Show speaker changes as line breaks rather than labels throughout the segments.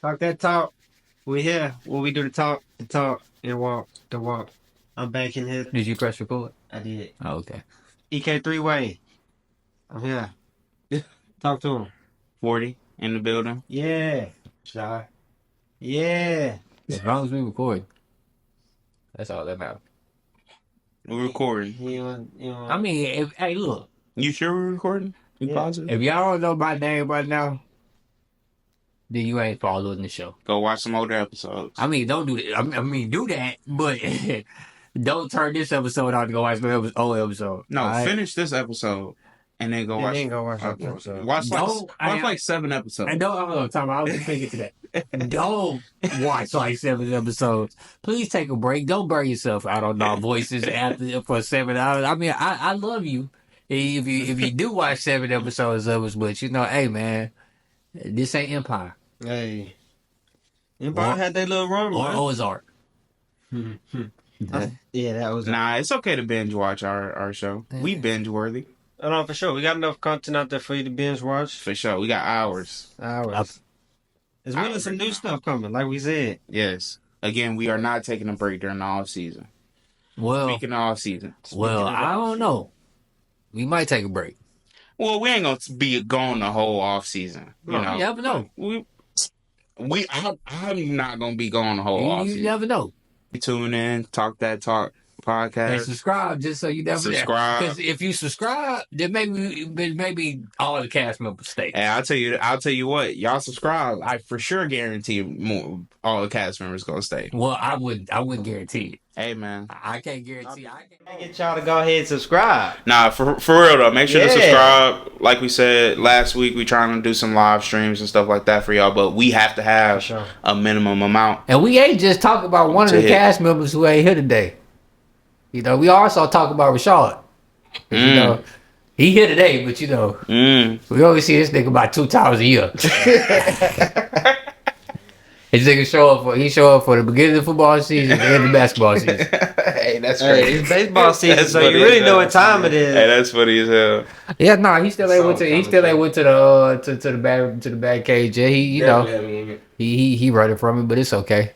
Talk that talk. We here. When we do the talk, and walk, the walk. I'm back in here.
Did you press record?
I did.
Oh, okay.
EK3 way. I'm here. Talk to him.
40 in the building.
Yeah.
Shy.
Yeah.
As long as we record, that's all that matters.
We're recording.
I mean, hey, look.
You sure we're recording? You
Yeah.
positive?
If y'all don't know my name right now, then you ain't following the show.
Go watch some older episodes.
I mean, don't do that. I mean, do that, but don't turn this episode on to go watch the old episode.
No,
All right?
finish this episode and then go watch.
Then go watch that episode.
Watch
No,
like 7 episodes.
I know. I'm talking about. I was just thinking to that. Don't watch like 7 episodes. Please take a break. Don't burn yourself out on our voices for 7 hours. I mean, I love you. If you do watch 7 episodes of us, but hey man, this ain't Empire
Hey. Empire had that little run,
or
man.
Ozark.
Yeah, that was.
Nah, it's okay to binge watch our show. We binge worthy.
Oh, no, for sure. We got enough content out there for you to binge watch.
For sure. We got hours.
Hours. As well as some new stuff coming, like we said.
Yes. Again, we are not taking a break during the off season.
Well,
Speaking of off season.
I don't know. We might take a break.
Well, we ain't gonna be gone the whole off season. You know.
You never know.
I'm not gonna be gone the whole off
You
season.
never know.
Tune in, Talk That Talk podcast.
And subscribe just so you never
Subscribe.
Because if you subscribe, then maybe all the cast members stay.
Hey, I'll tell you what, y'all subscribe. I for sure guarantee more all the cast members gonna stay.
Well, I wouldn't guarantee it.
Hey man.
I can't guarantee.
I get y'all to go ahead and subscribe.
Nah, for real though, make sure to
Yeah.
subscribe. Like we said last week, we trying to do some live streams and stuff like that for y'all, but we have to have
For sure.
a minimum amount.
And we ain't just talking about one of
To
the
hit.
cast members who ain't here today. We also talk about Rashad. He here today, but we always see this nigga about 2 times a year. His nigga show up for the beginning of the football season and the end of the basketball season.
Hey, that's
Hey,
crazy.
it's baseball season,
That's
so you
funny
really
as
know
hell.
what time it is.
Hey, that's funny as hell.
Yeah, no, he still ain't went to the bad cage. Yeah, he running from it, but it's okay.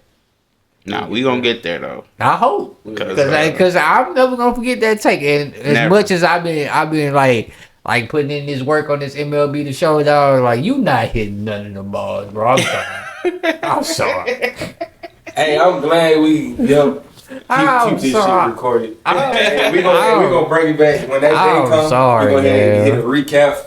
Nah, we gonna get there though.
I hope, because I'm never gonna forget that take. And as
Never.
much as I've been like putting in this work on this MLB The Show, dog, like you not hitting none of the balls, bro. I'm sorry. I'm sorry.
Hey, I'm glad we keep this shit recorded. we gonna bring it back when that day comes.
Sorry,
we gonna hit a recap.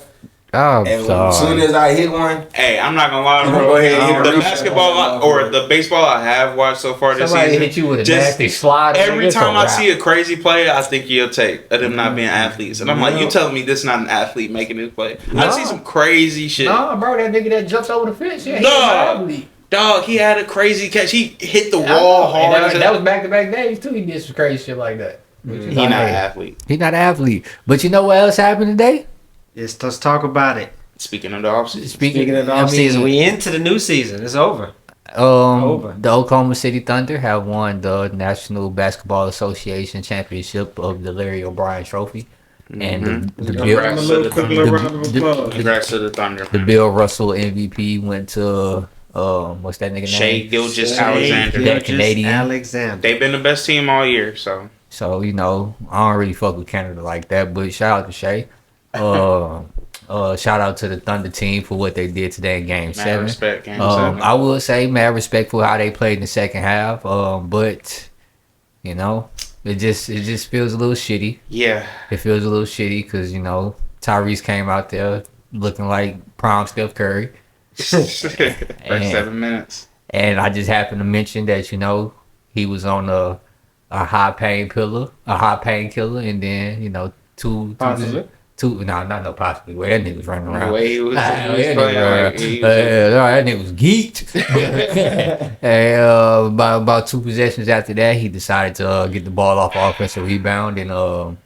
I'm
And
sorry.
as soon as I hit one,
Hey, I'm not gonna lie,
You
bro.
go ahead and hit
The
a recap.
basketball or the baseball I have watched so far this
Somebody
season.
hit you with a
just
nasty slide.
Every
it's
time
a
I
wrap.
see a crazy play, I think you'll take of them not being athletes, and I'm like, you telling me this not an athlete making this play? I
No.
see some crazy shit.
No, bro, that nigga that jumps over the fence, yeah,
No. Dog, he had a crazy catch. He hit the wall hard.
That was back-to-back days too. He did some crazy shit like that.
He not an athlete.
He not an athlete. But you know what else happened today?
Let's talk about it.
Speaking of the offseason,
Speaking of the offseason, we into the new season. It's over. Over.
The Oklahoma City Thunder have won the National Basketball Association championship of the Larry O'Brien Trophy, and the
Congrats to the Thunder.
round of applause.
Congrats to the Thunder.
the Bill Russell MVP went to what's that nigga
Shea
name?
Gilgeous-Alexander.
That Canadian.
Alexander.
They've been the best team all year, so
So I don't really fuck with Canada like that, but shout out to Shea. Shout out to the Thunder team for what they did today in Game
mad
7.
respect. Game 7.
I will say mad respect for how they played in the second half. But it just feels a little shitty.
Yeah.
It feels a little shitty because Tyrese came out there looking like prime Steph Curry,
First 7 minutes.
and I just happened to mention that he was on a high pain killer, and then
Possibly.
not no possibly. Where that nigga was running around.
The way he was
That
playing, like, he was-
that nigga was geeked. And about 2 possessions after that, he decided to get the ball off offensive rebound and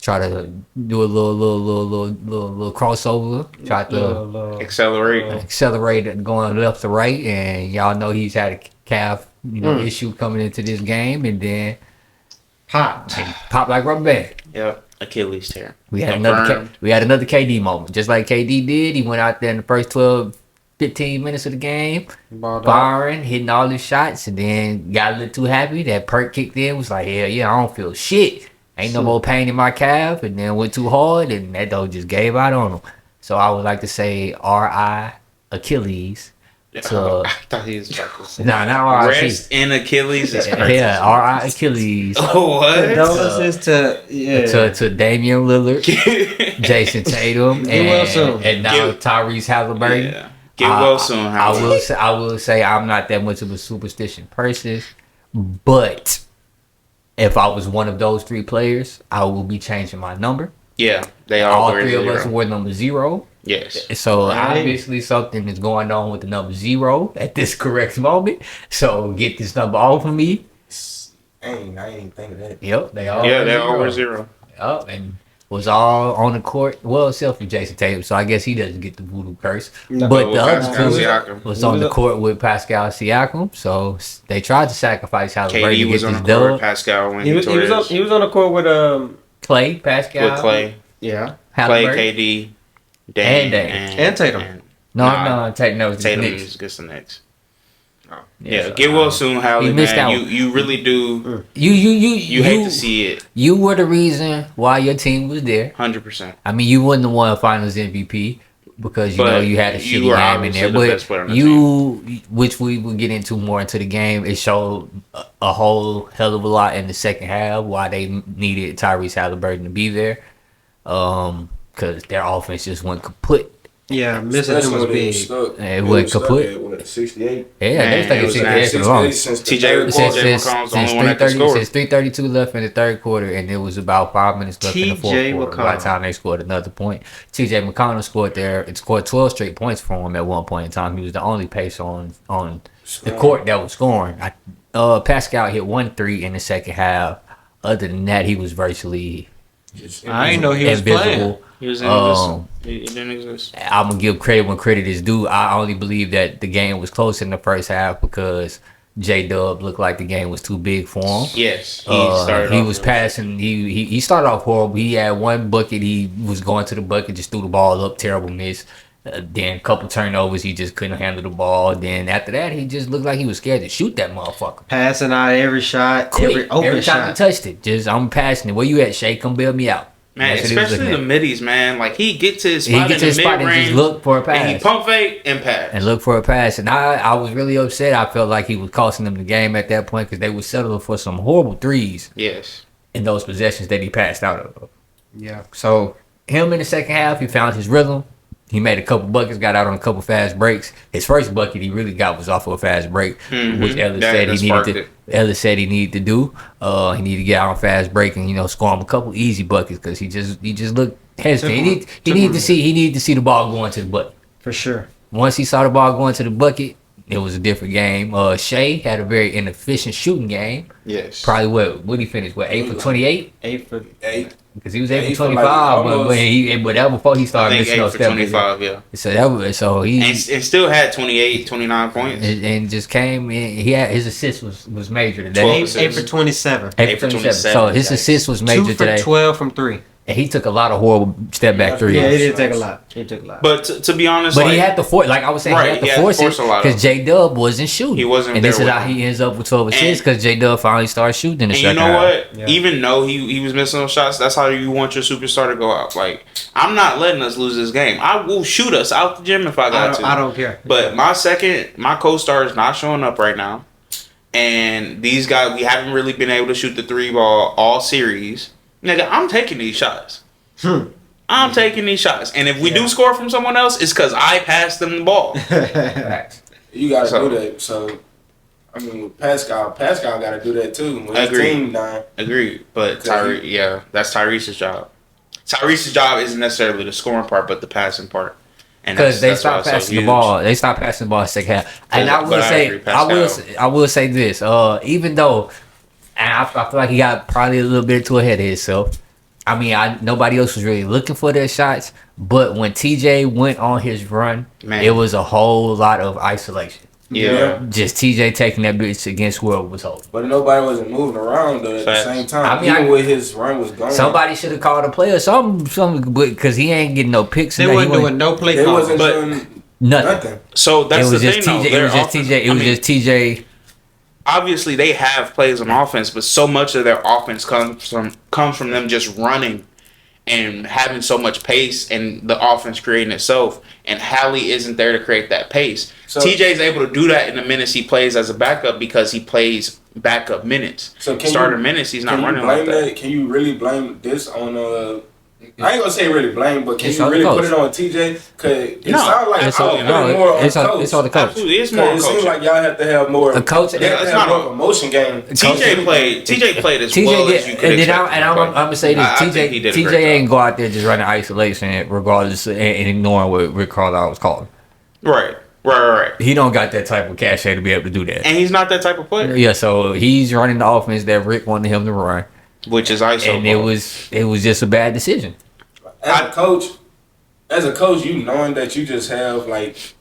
try to do a little crossover. Try to accelerate it going left to right, and y'all know he's had a calf issue coming into this game, and then
Popped.
pop like rubber band.
Yep. Achilles tear.
We had
Confirmed.
another KD moment, just like KD did. He went out there in the first 12 15 minutes of the game, firing, hitting all his shots, and then got a little too happy. That perk kicked in, was like, hell yeah, I don't feel shit. Ain't no more pain in my calf, and then went too hard, and that dog just gave out on him. So I would like to say R.I. Achilles.
I thought he was about to say.
Nah, not R.I.
Rest in Achilles is crazy.
Yeah, R.I. Achilles.
Oh, what?
Condolences
to Damian Lillard, Jason Tatum, and now Tyrese Halliburton.
Yeah. Get well soon,
I will say I'm not that much of a superstition person, but if I was one of those three players, I will be changing my number.
Yeah, they all
three of us were number 0.
Yes.
So obviously something is going on with the number 0 at this correct moment. So get this number off of me.
I ain't think of that.
Yep, they all
were 0.
Yep, and was all on the court. Well, except for Jason Tatum, so I guess he doesn't get the voodoo curse. No, but the other two was on the court with Pascal Siakam, so they tried to sacrifice Halliburton.
KD was on the court with Pascal when he was
on the court with
Clay, Pascal.
With Clay.
Yeah.
Clay, KD,
Dame.
And Tatum.
No, Tatum was
the next. Oh. Yeah, get well soon, Hallie, man. You really do. You hate to see it.
You were the reason why your team was there.
100%.
I mean, you wouldn't have won Finals MVP because you had a shitty game in there. But which we will get into more into the game, it showed a whole hell of a lot in the second half why they needed Tyrese Halliburton to be there. Because their offense just went kaput.
Yeah, missing him was big.
It went kaput.
68.
Yeah, they stuck at 68
since TJ McConnell's the only one that could score.
Since 3:32 left in the third quarter, and it was about 5 minutes left in the fourth quarter. By the time they scored another point, TJ McConnell scored there. It scored 12 straight points for him at one point in time. He was the only pace on the court that was scoring. Pascal hit 1 3 in the second half. Other than that, he was virtually
I didn't know he was playing.
He was invisible. He didn't exist.
I'm gonna give credit when credit is due. I only believe that the game was close in the first half because J-Dub looked like the game was too big for him.
Yes,
he was passing. He started off horrible. He had one bucket. He was going to the bucket, just threw the ball up, terrible miss. Then a couple turnovers, he just couldn't handle the ball. Then after that, he just looked like he was scared to shoot that motherfucker.
Passing out every shot, every
time he touched it. Just I'm passing it. Where you at, Shay? Come bail me out.
Man, especially the middies, man. Like he gets to his spot in the mid-range
and just look for a pass.
And he pump fake and pass.
And look for a pass. And I was really upset. I felt like he was costing them the game at that point because they were settling for some horrible threes.
Yes.
In those possessions that he passed out of.
Yeah.
So him in the second half, he found his rhythm. He made a couple buckets, got out on a couple fast breaks. His first bucket he really got was off of a fast break, which Ellis said he needed to do. He needed to get out on fast break and score him a couple easy buckets because he just looked hesitant. He needed to see the ball going to the bucket
for sure.
Once he saw the ball going to the bucket, it was a different game. Shea had a very inefficient shooting game.
Yes.
Probably what he finished? 8 for 28?
8 for 8.
Because he was 8 for 25, but that was before he started missing those steps.
25, yeah.
So he
and still had 28, 29 points.
And just came in. He had his assist was major today.
8 for 27.
8 for 27. So his assist was major today.
2 for 12 from 3.
And he took a lot of horrible step back threes.
Yeah, he did take a lot.
But to be honest,
he had to force. Like I was saying, he had to force it because J-Dub wasn't shooting.
He wasn't.
And this is how he ends up with 12 assists because J-Dub finally started shooting in the second half.
And you know what? Yeah. Even though he was missing those shots, that's how you want your superstar to go out. Like I'm not letting us lose this game. I will shoot us out the gym if I got to.
I don't care.
But my co-star is not showing up right now, and these guys we haven't really been able to shoot the 3 ball all series. Nigga, I'm taking these shots. I'm taking these shots, and if we do score from someone else, it's because I passed them the ball.
You gotta do that. So, I mean, with Pascal got to do that too. With his team dying.
Agreed. But that's Tyrese's job. Tyrese's job isn't necessarily the scoring part, but the passing part.
Because they stopped passing the ball. They stopped passing the ball in the second half. And I will say this. Even though, and I feel like he got probably a little bit too ahead of himself. I mean, nobody else was really looking for their shots, but when TJ went on his run, it was a whole lot of isolation.
Yeah.
Just TJ taking that bitch against whoever was holding.
But nobody wasn't moving around though at the same time. I mean, even with his run was going.
Somebody should have called a play or something because he ain't getting no picks.
They wasn't doing no play calling.
Nothing.
So that's
It was
the
just
thing,
TJ.
though.
It was just TJ. It was just TJ.
Obviously, they have plays on offense, but so much of their offense comes from them just running and having so much pace, and the offense creating itself. And Hallie isn't there to create that pace. So TJ's able to do that in the minutes he plays as a backup because he plays backup minutes.
So
minutes, he's not running like that.
Can you really blame this on I ain't gonna say really blame, but can
It's
you really
on the
put it on TJ? Cause it sounds like
it's on the coach.
Absolutely, it's more on
it
coach.
seems like y'all have to have more.
The coach.
It's not more of a motion game.
TJ played as well as you could expect.
And I'm gonna say this: TJ ain't go out there just running isolation, regardless, and ignoring what Rick Carlisle was calling.
Right.
He don't got that type of cachet to be able to do that,
and he's not that type of player.
Yeah, so he's running the offense that Rick wanted him to run,
which is ISO.
And it was just a bad decision.
As a coach, you knowing that you just have like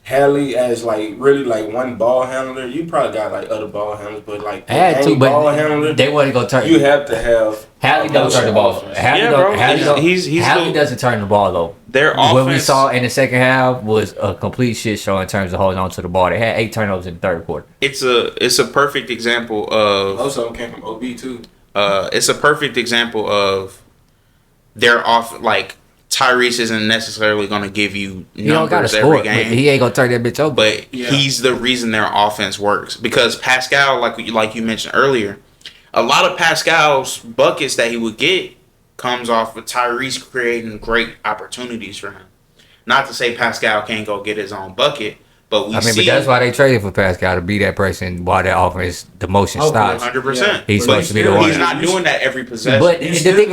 Hallie as like really like one ball handler, you probably got like other ball handlers, but like ball handler,
they wasn't gonna turn.
You have to have
Hallie don't turn the ball. Hallie doesn't turn the ball though.
Their offense,
what we saw in the second half was a complete shit show in terms of holding on to the ball. They had 8 turnovers in the third quarter.
It's a perfect example of.
Most of them came from OB too.
It's a perfect example of their off. Like Tyrese isn't necessarily going to give you numbers every game.
He ain't gonna turn that bitch over.
But he's the reason their offense works because Pascal, like you mentioned earlier, a lot of Pascal's buckets that he would get comes off of Tyrese creating great opportunities for him. Not to say Pascal can't go get his own bucket, but but
that's why they traded for Pascal, to be that person while that offense, the motion stops.
100%.
He's supposed to be the one.
He's not doing that every possession.
But the thing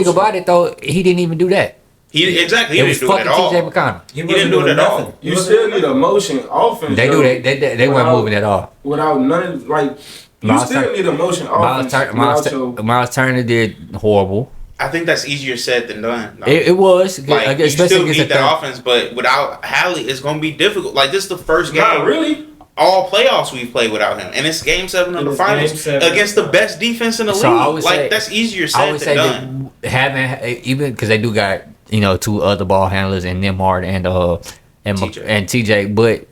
about it though, he didn't even do that.
He didn't do it at all.
TJ McConnell.
He didn't do it at all.
You still need a motion offense.
They do that. They weren't moving at all.
Without none like you still need a motion offense.
Miles Turner did horrible.
I think that's easier said than done. No.
It was.
Like, you still need that offense, but without Hallie, it's going to be difficult. Like, this is the first game.
Not really.
All playoffs we've played without him. And it's Game 7 of the finals against the best defense in the league. That's easier said than done.
Even because they do got, 2 other ball handlers and Nemhard and TJ. But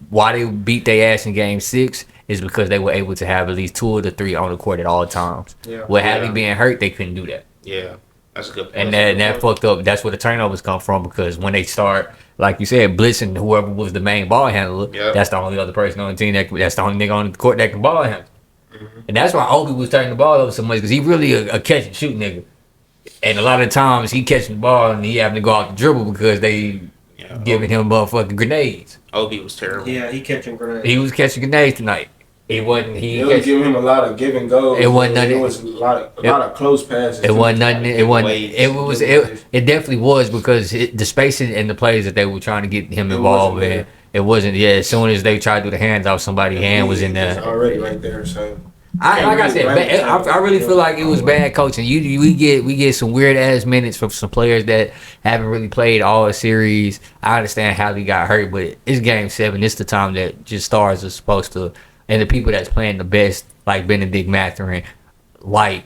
why they beat their ass in Game 6 is because they were able to have at least 2 of the 3 on the court at all times.
Yeah.
With Hallie being hurt, they couldn't do that.
Yeah, that's a good point.
And that fucked up. That's where the turnovers come from, because when they start, like you said, blitzing whoever was the main ball handler, that's the only other person on the team that's the only nigga on the court that can ball handle. Mm-hmm. And that's why Obi was turning the ball over so much, because he really a catch and shoot nigga. And a lot of times he catching the ball and he having to go out the dribble because they giving him motherfucking grenades.
Obi was terrible.
Yeah, he catching grenades.
He was catching grenades tonight. He wasn't.
They was giving him a lot of give and go.
It wasn't nothing.
It was a lot of close passes.
It wasn't nothing. It definitely was, because the spacing and the plays that they were trying to get him involved in. It wasn't. Yeah, as soon as they tried to do the hands off, somebody's hand was in there.
Already right there. So.
I really feel like it was bad coaching. We get some weird ass minutes from some players that haven't really played all the series. I understand how he got hurt, but it's Game 7. It's the time that just stars are supposed to. And the people that's playing the best, like Benedict Mathurin, like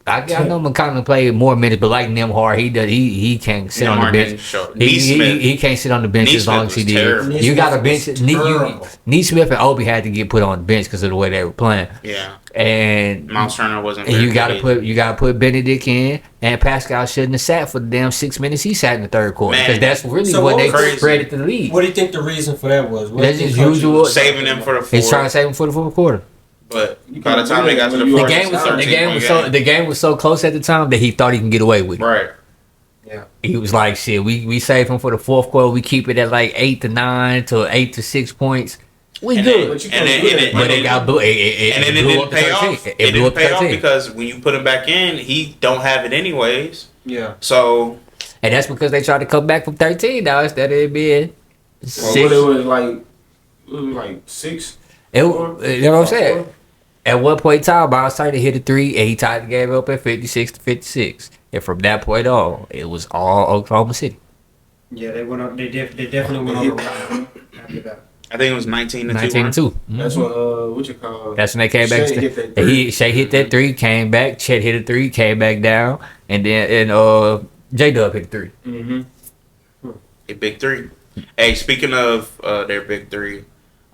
I know McConnell played more minutes, but like Nemhard, he can't sit on the bench. He can't sit on the bench as long as he did. You got a bench. Neesmith and Obi had to get put on the bench because of the way they were playing.
Yeah.
And
Miles Turner wasn't.
And you gotta put Benedict in, and Pascal shouldn't have sat for the damn 6 minutes he sat in the third quarter, because that's really what they spread it to the lead.
What do you think the reason for that was?
That's just usual.
Saving them for the fourth.
He's trying to save them for the fourth quarter.
But by the time they got to the
game was so close at the time that he thought he can get away with it.
Right.
Yeah.
He was like, shit, we save him for the fourth quarter. We keep it at like 8 to 9 to 8 to 6 points. We good. But it got blew.
And then it didn't pay off. It didn't pay off because when you put him back in, he don't have it anyways.
Yeah.
So.
And that's because they tried to come back from 13 now instead of it being 6.
It was like 6.
You know what I'm saying? At one point in time, Miles Turner hit a 3, and he tied the game up at 56 to 56. And from that point on, it was all Oklahoma City.
Yeah, they went up. They definitely went on the run after that.
I think it was 19 to 2.
19 to 2. Mm-hmm.
That's when
That's when they came back. Shea hit that 3, came back. Chet hit a 3, came back down, and then J Dub hit a 3.
Mm-hmm.
A big three. Hey, speaking of their big three,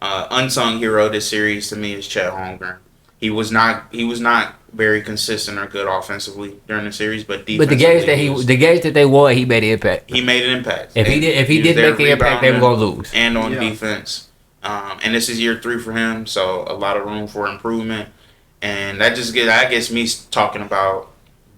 unsung hero this series to me is Chet Holmgren. He was not very consistent or good offensively during the series, but
the games that they won, he made an impact.
He made an impact.
If he didn't make an impact, they were gonna lose.
And on defense, and this is year 3 for him, so a lot of room for improvement. And that gets me talking about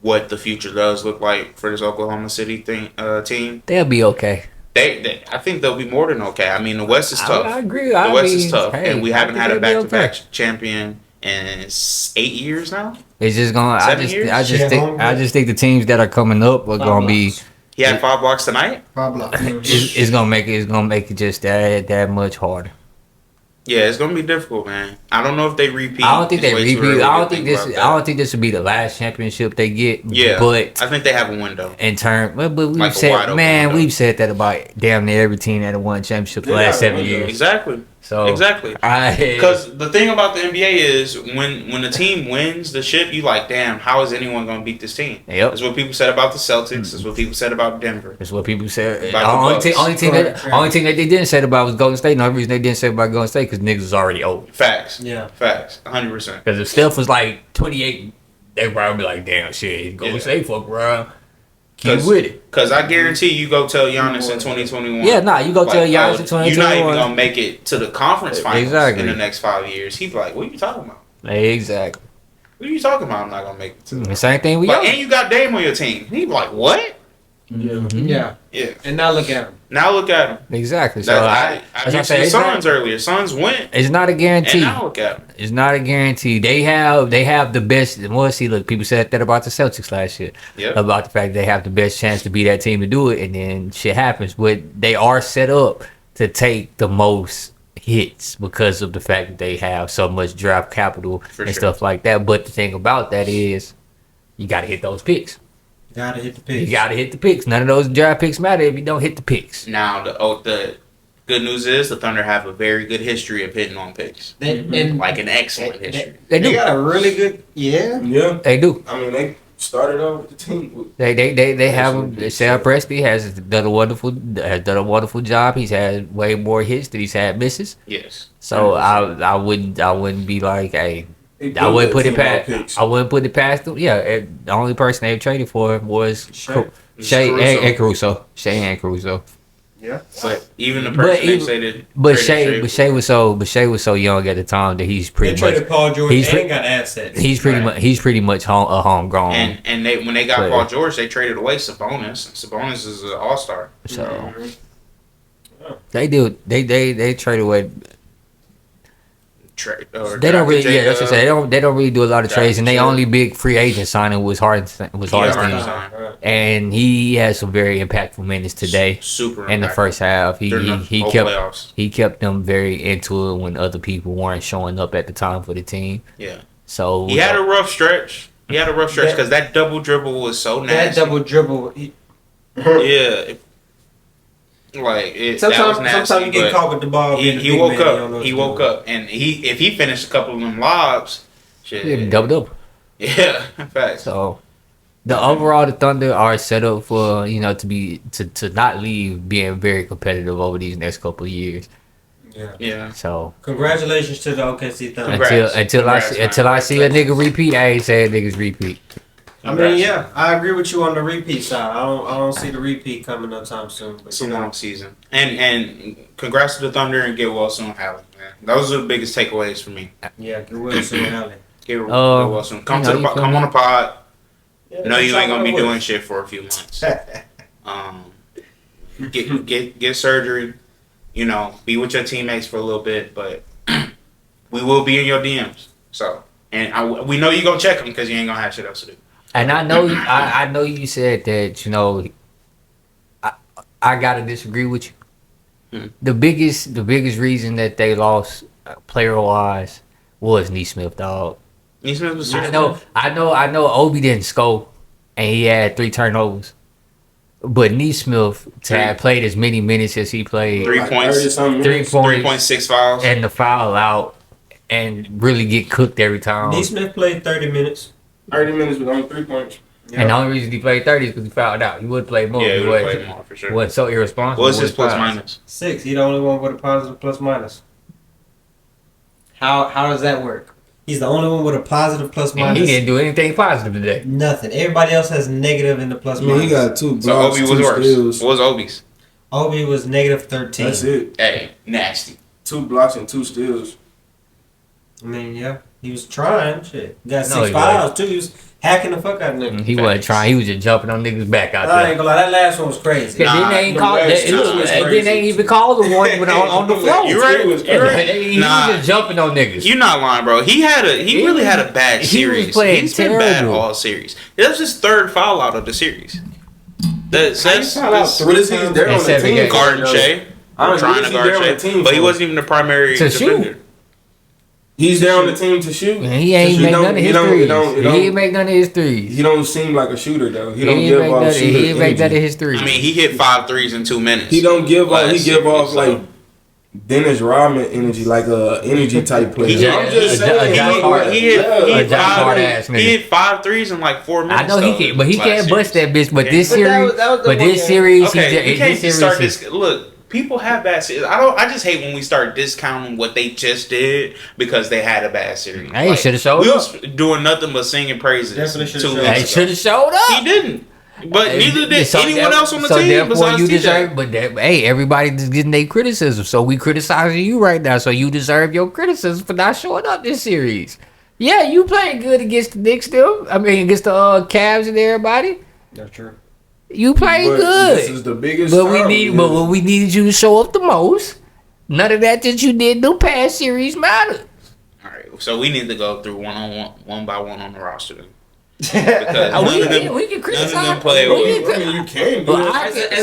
what the future does look like for this Oklahoma City team.
They'll be okay.
I think they'll be more than okay. I mean, the West is tough.
I agree.
The West is tough,
hey,
and we haven't had a back-to-back champion in 8 years now.
It's just gonna.
7 years?
I just think the teams that are coming up are gonna be.
He had 5 blocks tonight.
5 blocks.
It's gonna make it just that much harder.
Yeah, it's gonna be difficult, man. I don't know if they repeat.
I don't think
It's
they
way too
repeat.
early
I
to
don't
think
think this will be the last championship they get.
Yeah,
but
I think they have a window.
but we've
Like a
said,
wide open
man,
window.
we've said that about damn near every team that have won championships the last 7 years.
Exactly.
So
exactly. Because the thing about the NBA is when the team wins the ship, you like, damn, how is anyone gonna beat this team?
Yep.
That's what people said about the Celtics. That's what people said about Denver.
That's what people said.
About the
Only team that they didn't say about was Golden State. No reason they didn't say about Golden State because niggas was already old.
Facts.
Yeah.
Facts. 100%.
Because if Steph was like 28, they probably be like, damn shit, Golden State fuck around. Keep with it.
Because I guarantee you go tell Giannis in 2021.
Yeah, you go tell Giannis in 2021.
You're not even going to make it to the conference finals
Exactly.
in the next 5 years. He'd be like, what are you talking about?
Exactly.
What are you talking about? I'm not going to make it to
The same thing we
like,
got.
and you got Dame on your team. He'd be like, what?
Yeah.
Yeah.
And now look at him.
Now look at him.
Exactly. So
I mentioned the Suns earlier. Suns went.
It's not a guarantee.
And now look at them.
It's not a guarantee. They have the best. Well, see, look, people said that about the Celtics last year.
Yep.
About the fact they have the best chance to be that team to do it, and then shit happens. But they are set up to take the most hits because of the fact that they have so much draft capital and stuff like that. But the thing about that is, you got to hit those picks.
Gotta hit the picks.
You got to hit the picks. None of those draft picks matter if you don't hit the picks.
Now, the good news is the Thunder have a very good history of hitting on picks. Like an excellent history.
They do.
They got a really good. Yeah.
Yeah.
They do.
I mean, they started off with the team. With
They have Sam Presti has done a wonderful job. He's had way more hits than he's had misses.
Yes.
So I wouldn't be like, hey, I wouldn't put it past them. Yeah, the only person they traded for was Shea and Caruso.
Yeah.
But even the person they say that.
But Shea was so young at the time that he's
They
pretty
traded
much.
Paul George and got assets.
He's pretty much homegrown.
And when they got Paul George, they traded away Sabonis. Sabonis is an all-star.
So they trade away. They don't really, that's what I say. They don't really do a lot of trades, and they only big free agent signing was Hardenstein, and he had some very impactful minutes today.
Super
in the first half. He kept them very into it when other people weren't showing up at the time for the team.
Yeah.
So
he had a rough stretch. Because that double dribble was so nasty.
That double dribble.
Yeah. Like
sometimes you get caught with the ball.
He woke up. He woke up, and if he finished a couple of them lobs, shit,
double.
Yeah, facts.
So the overall, the Thunder are set up for to not leave being very competitive over these next couple of years.
Yeah.
So
congratulations to the OKC Thunder.
Until I see a nigga repeat, I ain't saying niggas repeat.
I mean, yeah, I agree with you on the repeat side. I don't see the repeat coming no time soon. But
it's a long season. And congrats to the Thunder and get well soon, Hallie. Man. Those are the biggest takeaways for me.
Yeah, get well soon, Hallie.
Get well soon. Come on the pod. Yeah, no, you ain't gonna be doing shit for a few months. Get surgery. You know, be with your teammates for a little bit, but we will be in your DMs. So, and we know you gonna check them because you ain't gonna have shit else to do.
And I know, I know you said that, you know, I gotta disagree with you. The biggest reason that they lost player wise was Neesmith, dog.
Neesmith was.
I know. Obi didn't score, and he had 3 turnovers. But Neesmith had played as many minutes as he played.
3 points, 3.6 fouls,
and the foul out, and really get cooked every time.
Neesmith played 30 minutes.
30 minutes with only 3 points.
Yep. And the only reason he played 30 is because he fouled out. He would play more.
Yeah, he would play more for sure.
What so irresponsible?
What's his plus minus?
6. He the only one with a positive plus minus. How does that work? He's the only one with a positive plus minus.
And he didn't do anything positive today.
Nothing. Everybody else has negative in the plus minus.
He got 2 blocks.
So Obi was worse.
Steals.
What was Obi's?
Obi was negative 13.
That's it.
Hey, nasty.
2 blocks and 2 steals.
I mean, yeah, he was trying. Shit, he got 6
No, he
fouls too. He was hacking the fuck out of niggas.
He wasn't trying. He was just jumping on niggas' back out
I
there.
ain't gonna lie, that last one was crazy.
Then they ain't called. Then they ain't even called the one on the floor.
You right?
He was just jumping on niggas.
You're not lying, bro. He really had a bad series.
Was playing
He's
terrible.
been bad all series. That was his 3rd foul out of the series. That's
What is he there on the team?
Guarding Shea. Trying to guard Shea. But he wasn't even the primary defender.
He's there on the team to shoot.
He ain't make none of his threes. He ain't make none of his threes.
He don't seem like a shooter though. He don't
ain't
give off shooter
He ain't make none of
energy.
his threes.
I mean, he hit 5 threes in 2 minutes.
He don't give off. He give off like Dennis Rodman energy, like a energy type player. I'm just saying.
He hit 5 threes in like 4 minutes.
I know he can, but he can't bust that bitch. But this series,
okay, you can't start this. Look. People have bad series. I just hate when we start discounting what they just did because they had a bad series.
Hey, should have showed up.
We was doing nothing but singing praises.
Definitely
should have showed up.
He didn't. But neither did anyone else on the team
therefore
besides
you
TJ.
deserve. But hey, everybody just getting their criticism. So we criticizing you right now. So you deserve your criticism for not showing up this series. Yeah, you playing good against the Knicks still. I mean, against the Cavs and everybody.
That's true.
You played good.
This is the biggest.
But what we needed you to show up the most. None of that you did in the past series mattered.
All right, so we need to go through one by one on the roster then.
Because we can criticize.
None of them play well.
You can do it.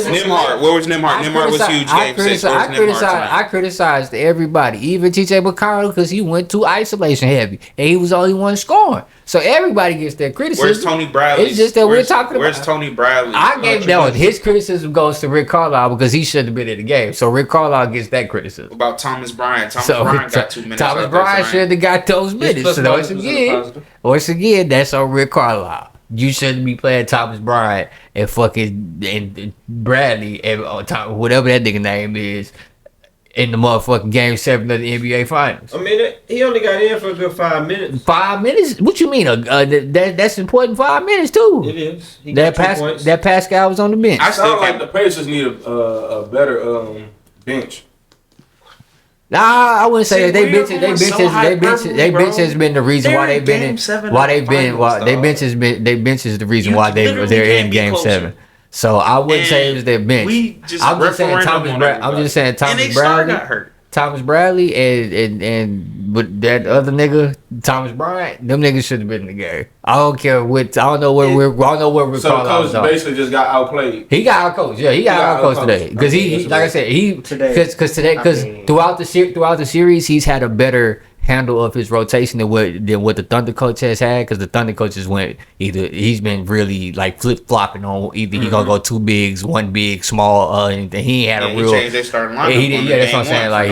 Nembhard, where was Nembhard? Nembhard was huge.
I criticized everybody, even TJ McConnell, because he went too isolation heavy and he was the only one scoring. So everybody gets their criticism.
Where's Tony Bradley?
It's just that we're talking about.
Where's Tony Bradley?
I gave that one. His criticism goes to Rick Carlisle because he shouldn't have been in the game. So Rick Carlisle gets that criticism.
What about Thomas Bryant? Bryant got 2 minutes.
Thomas Bryant should have got those minutes. So once again, that's on Rick Carlisle. You shouldn't be playing Thomas Bryant and fucking and Bradley and whatever that nigga name is in the motherfucking game 7 of the NBA Finals.
I mean, he only got in for a good 5 minutes.
5 minutes? What you mean? That's important. 5 minutes too.
It is.
That Pascal was on the bench.
I sound like the Pacers need a better bench.
Nah, I wouldn't say that. They bench has been the reason why they've been their bench is the reason why they're in Game 7. So I wouldn't say it was their bench. I'm just saying Thomas Bradley got hurt. Thomas Bradley and but that other nigga Thomas Bryant, them niggas should have been in the game. I don't care what. I don't know where we're.
So coach basically just got outplayed.
He got outcoached. Yeah, he got outcoached today because he like I said because throughout the series he's had a better handle of his rotation than what the Thunder coach has had, because the Thunder coaches went he's been really like flip flopping on either he gonna go 2 bigs, 1 big, small, and he ain't had a real.
He changed their starting lineup.
That's what I'm saying. Like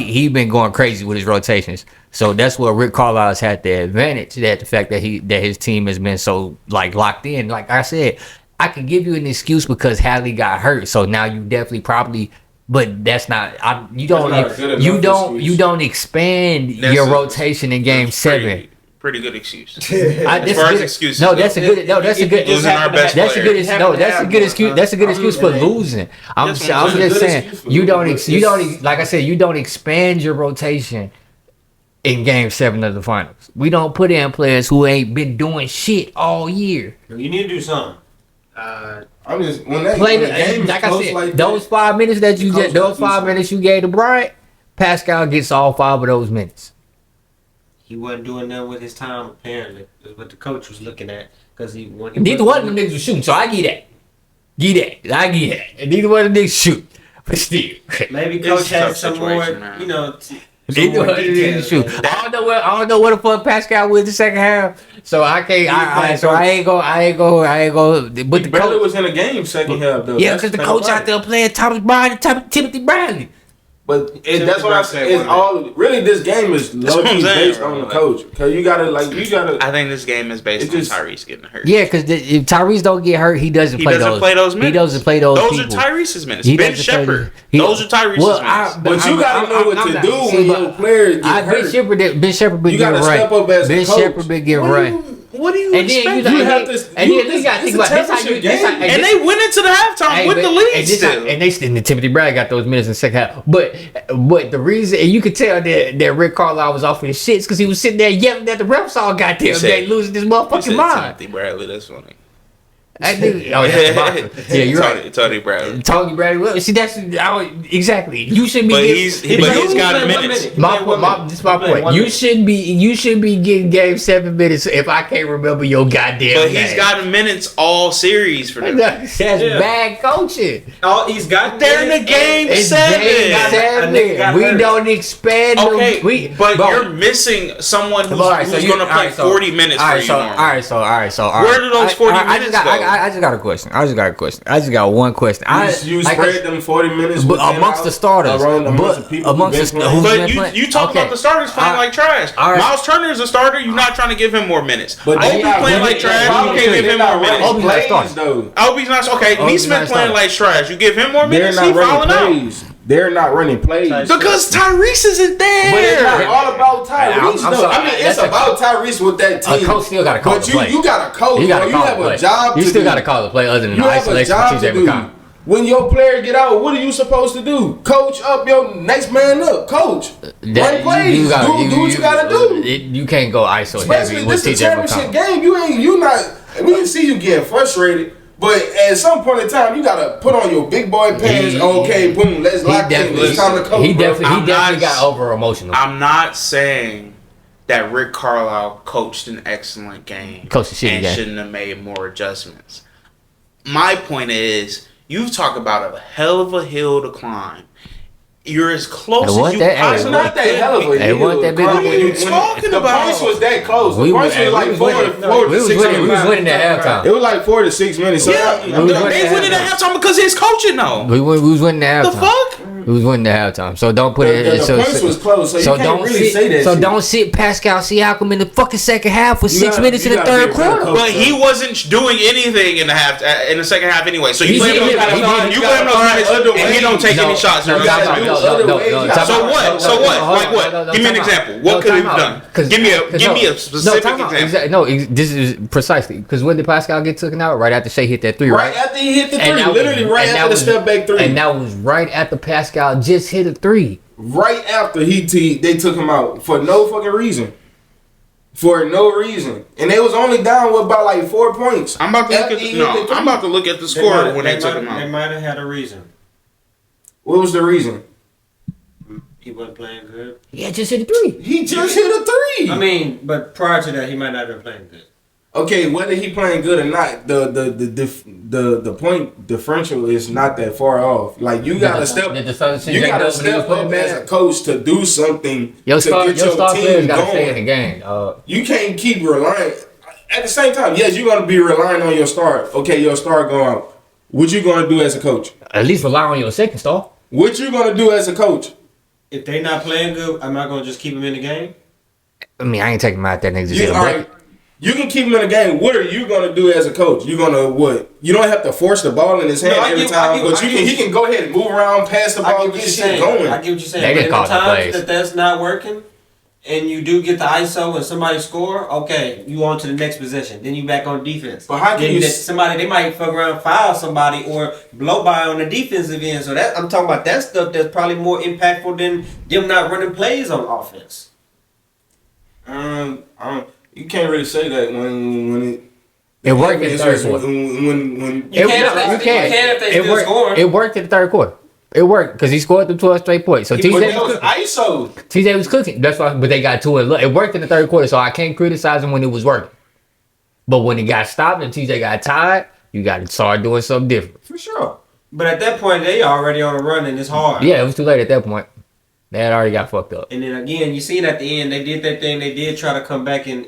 he been going crazy with his rotations. So that's where Rick Carlisle's had the advantage, that the fact that his team has been so like locked in. Like I said, I can give you an excuse because Hadley got hurt, so now you definitely probably. But that's not. You don't expand your rotation in Game 7.
Pretty good excuse.
As far as excuses, that's a good.
Losing our best player.
That's a good excuse. That's a good excuse for losing. I'm just saying you don't like I said, you don't expand your rotation in Game 7 of the finals. We don't put in players who ain't been doing shit all year.
You need to do something.
I'm just when the game
like I said, those 5 minutes that you get, those 5 minutes you gave to Bryant, Pascal gets all 5 of those minutes.
He wasn't doing that with his time, apparently. That's what the coach was looking at. Because
neither one of them niggas was shooting, so I get that. I get that. And neither one of them niggas shoot. But still.
Maybe coach had some more,
I don't know what the fuck Pascal was the second half, so I can't. I ain't go. But the coach
was in a game second half though.
Yeah, because the coach out there playing Thomas Bryant and Timothy Bradley.
But that's what I said. It's all really. This game is low-key based on the coach. Cause you gotta. I
think this game is based on Tyrese getting hurt.
Yeah, because if Tyrese don't get hurt, he doesn't play those minutes. He doesn't play those.
Those are Tyrese's minutes. Ben Shepherd. Those are Tyrese's minutes.
But you gotta know what to do when your players get hurt. Ben Shepherd been getting right. Ben Shepherd been getting right.
What do you expect?
You have to think about this.
And they went into the halftime with the lead still.
And Timothy Brad got those minutes in the second half. But the reason, and you could tell that Rick Carlisle was off his shits because he was sitting there yelling at the refs all goddamn day, losing his motherfucking mind.
Timothy Bradley, that's funny.
I do. Oh, that's the yeah, you're right.
Tony Bradley.
Tony Bradley. Well, see, exactly. You shouldn't be.
But he's got minutes.
This is my point. You shouldn't be getting game 7 minutes if I can't remember your goddamn.
But he's got minutes all series for them.
That's bad coaching.
He's got
there in the game 7.
We don't expand.
Okay, but you're missing someone who's going to play 40 minutes for you.
All right.
Where do those 40 minutes go?
I just got a question. I just got one question.
You spread them 40 minutes
amongst the starters. But you
talk about the starters playing like trash. Miles Turner is a starter. You're not trying to give him more minutes. But Obi playing like trash. You can't give him more minutes. Obi's not okay. Neesmith playing like trash. You give him more minutes. He's falling out.
They're not running plays
because Tyrese isn't there.
But it's not all about Tyrese. It's about Tyrese with that team.
A coach still got to call the play.
You got a coach. You have a job.
You still got to call the play other than the isolation.
When your player get out, what are you supposed to do? Coach up your next man up. Coach. Run plays. Do what you got to do.
You can't go ISO
especially
heavy with
this is a championship game. You not. We can see you getting frustrated. But at some point in time, you gotta put on your big boy pants. Okay, boom, let's lock in. It's time to coach.
He definitely got over emotional.
I'm not saying that Rick Carlisle coached an excellent game and shouldn't have made more adjustments. My point is, you talk about a hell of a hill to climb. You're as close as you possibly
not that hell of a hill.
What are you talking about?
The points was that close. The points was like 4 to 6 minutes.
We was winning at halftime.
It was like 4 to 6 minutes.
Yeah, they winning at halftime because he's coaching though.
We was winning at halftime.
The fuck?
We was winning at halftime. So don't put it.
The points was close. So you can't really say that.
So don't sit Pascal Siakam in the fucking second half with 6 minutes in the third quarter.
But he wasn't doing anything in the second half anyway. So you blame those minutes and he don't take any shots. So what? Like what? Give me an example. What could he have done? Give me a specific example.
No, this is precisely because when did Pascal get taken out? Right after Shea hit that 3,
right? Right after he hit the 3, literally right after the step back 3.
And that was right after Pascal just hit a 3.
Right after they took him out for no fucking reason. For no reason. And they was only down with about like 4 points.
I'm about to look at the score when they took him out.
They might have had a reason.
What was the reason?
He wasn't playing good.
Yeah, just hit a 3.
He just hit a 3.
I mean, but prior to that, he might not have been playing good.
Okay, whether he playing good or not, the point differential is not that far off. Like you gotta step up as a coach to do something
your
to
star,
get your
going.
team going.
In the game.
You can't keep relying. At the same time, yes, you're gonna be relying on your star. Okay, your star go out. What you gonna do as a coach?
At least rely on your second star.
What you gonna do as a coach?
If they not playing good, am I gonna just keep them in the game?
I mean, I ain't taking my out that nigga.
You can keep him in the game. What are you gonna do as a coach? You gonna what? You don't have to force the ball in his hand every time, but he can go ahead and move around, pass the ball, get shit going.
I get what you're saying. But in the times that's not working, and you do get the ISO and somebody score, okay, you on to the next possession. Then you back on defense.
But how can
they might fuck around, foul somebody or blow by on the defensive end. So that I'm talking about that stuff that's probably more impactful than them not running plays on offense.
You can't really say that when
it worked in the third quarter. It worked in the third quarter. It worked because he scored them 12 straight points. So TJ was cooking. That's why, but they got 2 and it worked in the third quarter. So I can't criticize him when it was working. But when it got stopped and TJ got tired, you got to start doing something different.
For sure. But at that point, they already on a run and it's hard.
Yeah, it was too late at that point. They had already got fucked up.
And then again, you seen at the end, they did that thing. They did try to come back and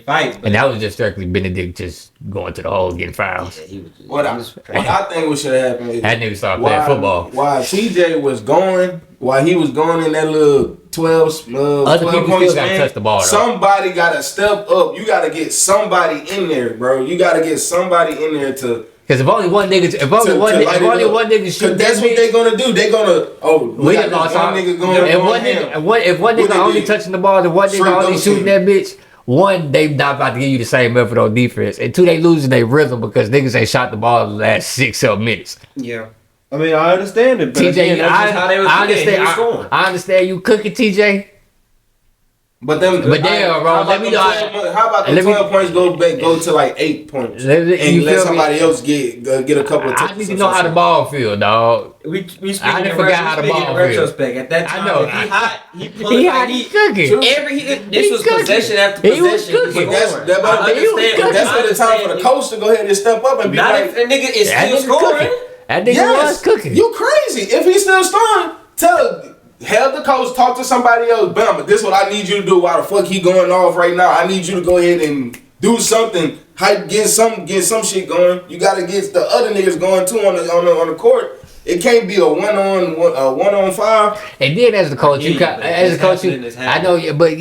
fight. But
And that was just strictly Benedict just going to the hole getting fouls.
yeah, he was,
What I think what should have happened is
That nigga started playing football.
While TJ was going, while he was going in that little 12
Other people
points,
still got to touch the ball, though.
somebody got to step up. You got to get somebody in there, bro. You got to get somebody in there to.
Because if only one nigga, if only one nigga shoot,
that's what they gonna do. They gonna we got
lost
one nigga going.
If one nigga only touching the ball, and one nigga only shooting that bitch, one, they not about to give you the same effort on defense, and two, they losing their rhythm because niggas ain't shot the ball the last 6-7 minutes.
yeah. I mean, I understand it, but
TJ,
again, that's just how they was playing.
I understand you cooking, TJ.
But
damn, bro, let me know.
How about the 12 points go to like 8 points, and let somebody else get a couple of touches.
I need to know how the ball feel, dog.
We speaking
I done forgot how the ball feel.
retrospect. At that time,
I know.
he hot. He
cooking.
This was
cooking.
possession after
He was
possession.
cooking.
That's what the time for the coach to go ahead and step up and be
Not
like,
if the nigga is
That
still
nigga
scoring.
cooking. That nigga was cooking.
You crazy? If he's still starting, have the coach talk to somebody else. Bam, this is what I need you to do. Why the fuck he going off right now? I need you to go ahead and do something. Get some shit going. You gotta get the other niggas going too on the court. It can't be a one on 5.
And then as the coach, I know, but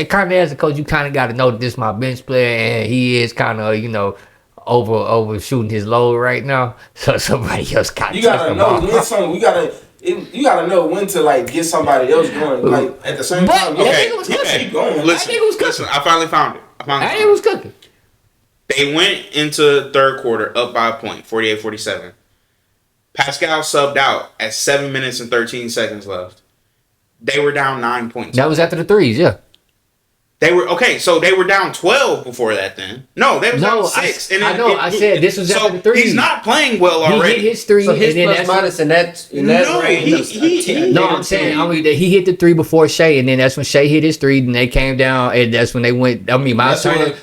kind of as a coach, you kind of got to know that this is my bench player, and he is kind of overshooting his load right now. So somebody else got to.
You gotta know when you gotta know when to like get somebody else going. Like at the same time,
keep going. Listen, I finally found it.
That nigga was cooking.
They went into third quarter up by a point, 48-47. Pascal subbed out at 7 minutes and 13 seconds left. They were down 9 points.
That was after the threes, yeah.
They were so they were down 12 before that. Then they was down 6.
I said this was after the threes.
He's not playing well already.
He hit his three,
So his
and then
plus minus in that range.
I'm saying he hit the three before Shea, and then that's when Shea hit his three, and they came down, and that's when they went. I mean, Miles Turner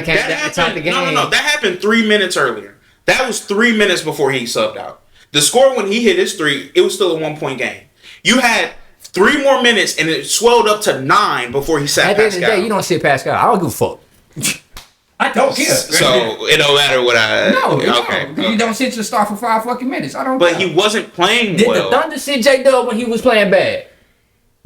came down and tied the game.
No, that happened 3 minutes earlier. That was 3 minutes before he subbed out. The score when he hit his three, it was still a 1-point game. You had 3 more minutes, and it swelled up to 9 before he sat Pascal.
At the end of the day, you don't sit Pascal. I don't give a fuck. I don't care.
So it don't matter what I.
No, you don't sit your star for 5 fucking minutes. I don't.
But he wasn't playing
Did
well.
the Thunder sit J Dub when he was playing bad?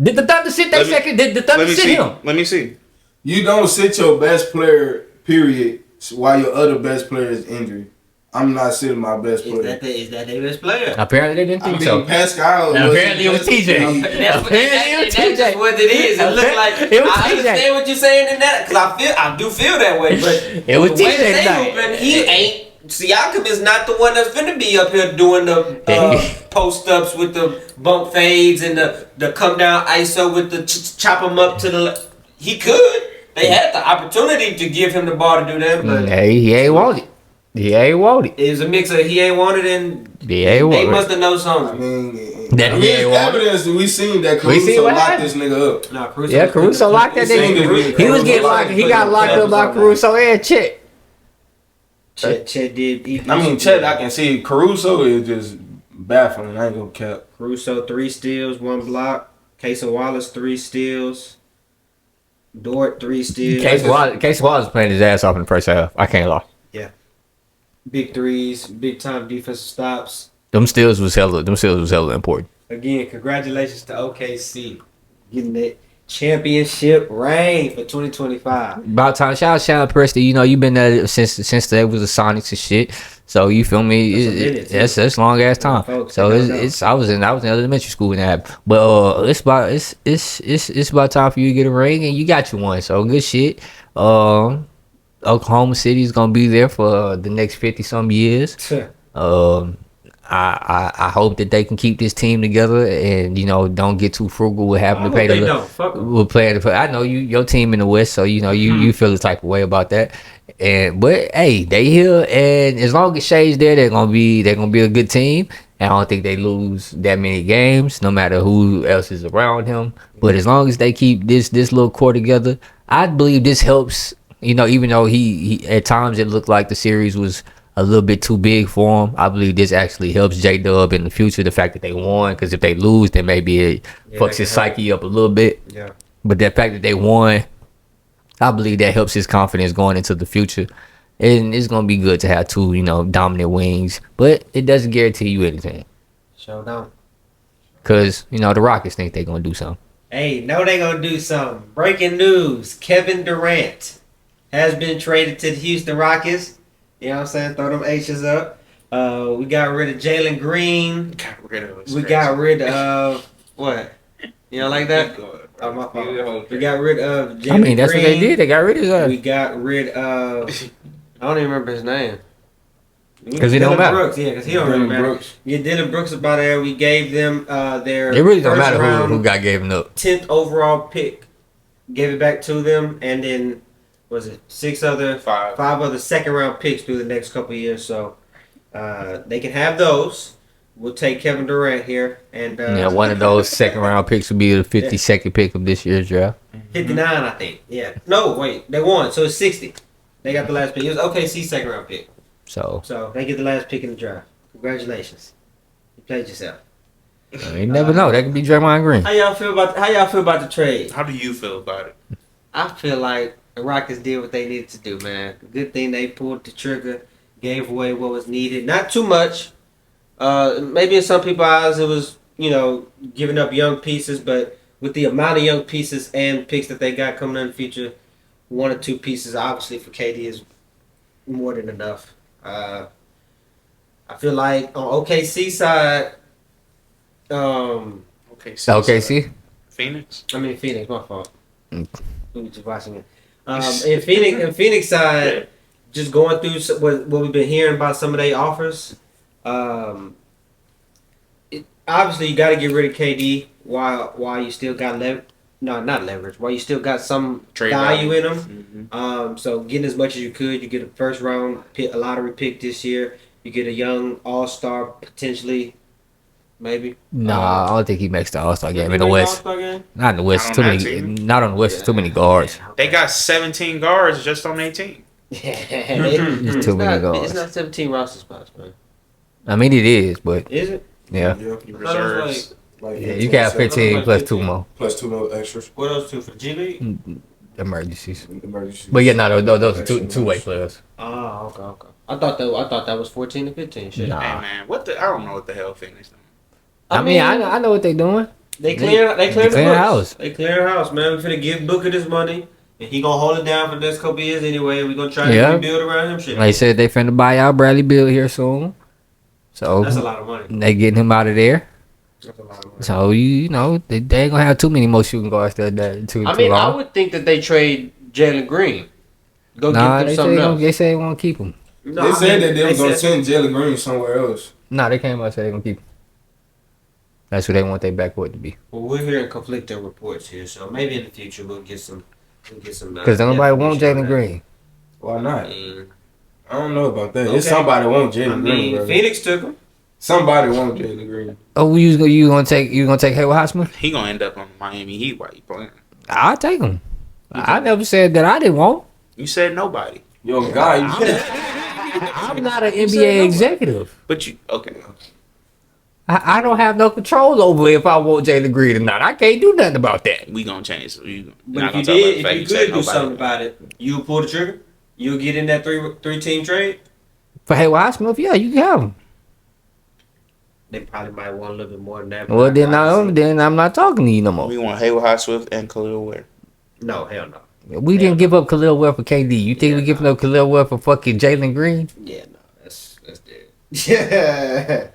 Did the Thunder sit that second? Did the Thunder sit him?
Let me see.
You don't sit your best player, period, while your other best player is injured. I'm not sitting my best player.
Is that their best player?
Apparently they didn't think so.
Pascal.
Apparently it was TJ.
That's what it is. It looked like I understand what you're saying in that because I do feel that way. But
it was TJ tonight.
He ain't. Siakam is not the one that's finna be up here doing the post ups with the bump fades and the come down ISO with the chop him up to the. He could. They had the opportunity to give him the ball to do that, but
he ain't want it. He ain't want it.
It's a mix of he ain't wanted and
they
must have known something.
There's evidence that we seen that Caruso locked this nigga up.
Nah, Caruso.
Caruso locked that nigga. He was getting locked. He got locked up by Caruso and Chet.
Chet did.
Chet, I can see Caruso is just baffling. I ain't gonna cap.
Caruso 3 steals, 1 block. Casey Wallace 3 steals. Dort 3 steals.
Casey Wallace playing his ass off in the first half. I can't lie.
Yeah. Big threes, big time defensive stops.
Them steals was hella important.
Again, congratulations to OKC getting that championship reign for 2025.
About time. Shout out Shannon Preston. You know you've been there since there was the Sonics and shit. So you feel me? That's long ass time. So I was in elementary school when that happened. But it's about time for you to get a ring, and you got you one. So good shit. Oklahoma City is gonna be there for the next 50-some years. I hope that they can keep this team together and don't get too frugal with having to pay I know your team in the West, so you feel the type of way about that. But hey, they here, and as long as Shea's there, they're gonna be a good team. And I don't think they lose that many games, no matter who else is around him. But as long as they keep this little core together, I believe this helps. Even though he at times it looked like the series was a little bit too big for him. I believe this actually helps J Dub in the future. The fact that they won, because if they lose, then maybe it fucks his psyche up a little bit.
Yeah.
But the fact that they won, I believe that helps his confidence going into the future. And it's gonna be good to have two, dominant wings, but it doesn't guarantee you anything.
Show down.
Cause the Rockets think they're gonna do something.
Hey, no, they gonna do something. Breaking news: Kevin Durant has been traded to the Houston Rockets. You know what I'm saying? Throw them H's up. We got rid of Jalen Green. Got rid of what? You don't like that? Oh, my fault. We got rid of Jalen Green.
I mean, that's what they did. They got rid of him.
We got rid of. I don't even remember his name.
Because he don't matter.
Brooks, yeah, because he don't really matter. Yeah, Dylan Brooks about there. We gave them their.
It really don't matter who got given up.
10th overall pick. Gave it back to them, and then was it five other second round picks through the next couple of years. So they can have those. We'll take Kevin Durant here, and
one of those second round picks would be the 52nd pick of this year's draft.
59, I think. Yeah. No, wait, they won, so it's 60. They got the last pick. It was OKC second round pick.
So
they get the last pick in the draft. Congratulations, you played yourself.
You never know. That could be Draymond Green.
How y'all feel about the trade?
How do you feel about it?
I feel like the Rockets did what they needed to do, man. Good thing they pulled the trigger, gave away what was needed. Not too much. Maybe in some people's eyes it was, giving up young pieces, but with the amount of young pieces and picks that they got coming in the future, 1 or 2 pieces obviously for KD is more than enough. I feel like on OKC side,
OKC?
Phoenix,
my fault. We were just watching it. In Phoenix side, just going through what we've been hearing about some of their offers. Obviously you got to get rid of KD while you still got not leverage. While you still got some
trade
value in them. Mm-hmm. So getting as much as you could. You get a first round pick, a lottery pick this year. You get a young all-star potentially, maybe.
Nah, I don't think he makes the all-star game in the West. Not in the West.
Not on
the West. Too many guards.
They got 17 guards just on their team.
It's too many guards.
It's not 17 roster spots, man.
I mean, it is, but
is it?
Yeah.
Reserves.
You can have 15 plus 2 more.
Plus 2 more extras.
What else 2 for the G League?
Emergencies. But yeah, no, those are two-way players.
Oh, okay. I thought that was 14 to 15. Shit.
Nah.
Hey man, I don't know what the hell Phoenix doing.
I mean, I know what they're doing.
They clear the
house.
They clear the house, man. We're finna give Booker this money, and he gonna hold it down for the next couple years anyway. We're gonna try to rebuild around him. Shit.
Like I said, they finna buy out Bradley Beal here soon. So
that's a lot of money.
They getting him out of there.
That's a lot of money.
So they ain't gonna have too many more shooting guards too long.
I would think that they trade Jalen Green. Get them something else.
They say they want to keep him.
No, they said that they were gonna send Jalen Green somewhere else.
Nah, they came out and said they gonna keep him. That's what they want their backcourt to be.
Well, we're hearing conflicting reports here, so maybe in the future we'll get some.
Because nobody want Jalen Green.
Why not? I don't know about that. If somebody want Jalen Green, bro.
Phoenix took him.
Somebody want Jalen Green.
Oh, you gonna take Hayward Highsmith?
He gonna end up on the Miami Heat while you playing.
I'll take him. I never said that I didn't want.
You said nobody.
Yo, guy,
I'm not an NBA executive.
But you okay?
I don't have no control over if I want Jalen Green or not. I can't do nothing about that.
We gonna change.
But if you could do something about it, you'll pull the trigger. You'll get in that three team trade.
For Hayward Highsmith, yeah, you can have him.
They probably might want a little bit more than that.
Well, then I'm not talking to you no more.
We want Hayward Highsmith and Khalil Ware.
No, hell no.
We didn't give up Khalil Ware for KD. You think we giving up Khalil Ware for fucking Jalen Green?
Yeah, no, that's dead. Yeah.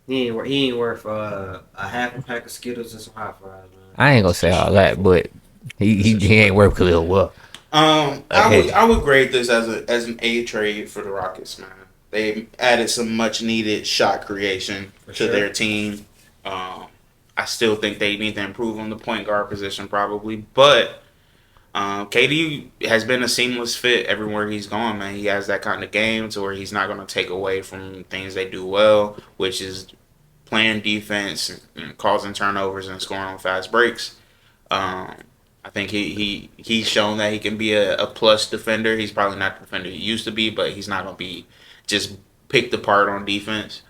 He ain't worth a half a pack of Skittles and some hot fries, man.
I ain't gonna say all that, but he ain't worth Khalil Ware.
I would grade this as an A trade for the Rockets, man. They added some much needed shot creation to their team. I still think they need to improve on the point guard position probably, but KD has been a seamless fit everywhere he's gone, man. He has that kind of game to where he's not going to take away from things they do well, which is playing defense, causing turnovers, and scoring on fast breaks. I think he's shown that he can be a plus defender. He's probably not the defender he used to be, but he's not going to be just picked apart on defense.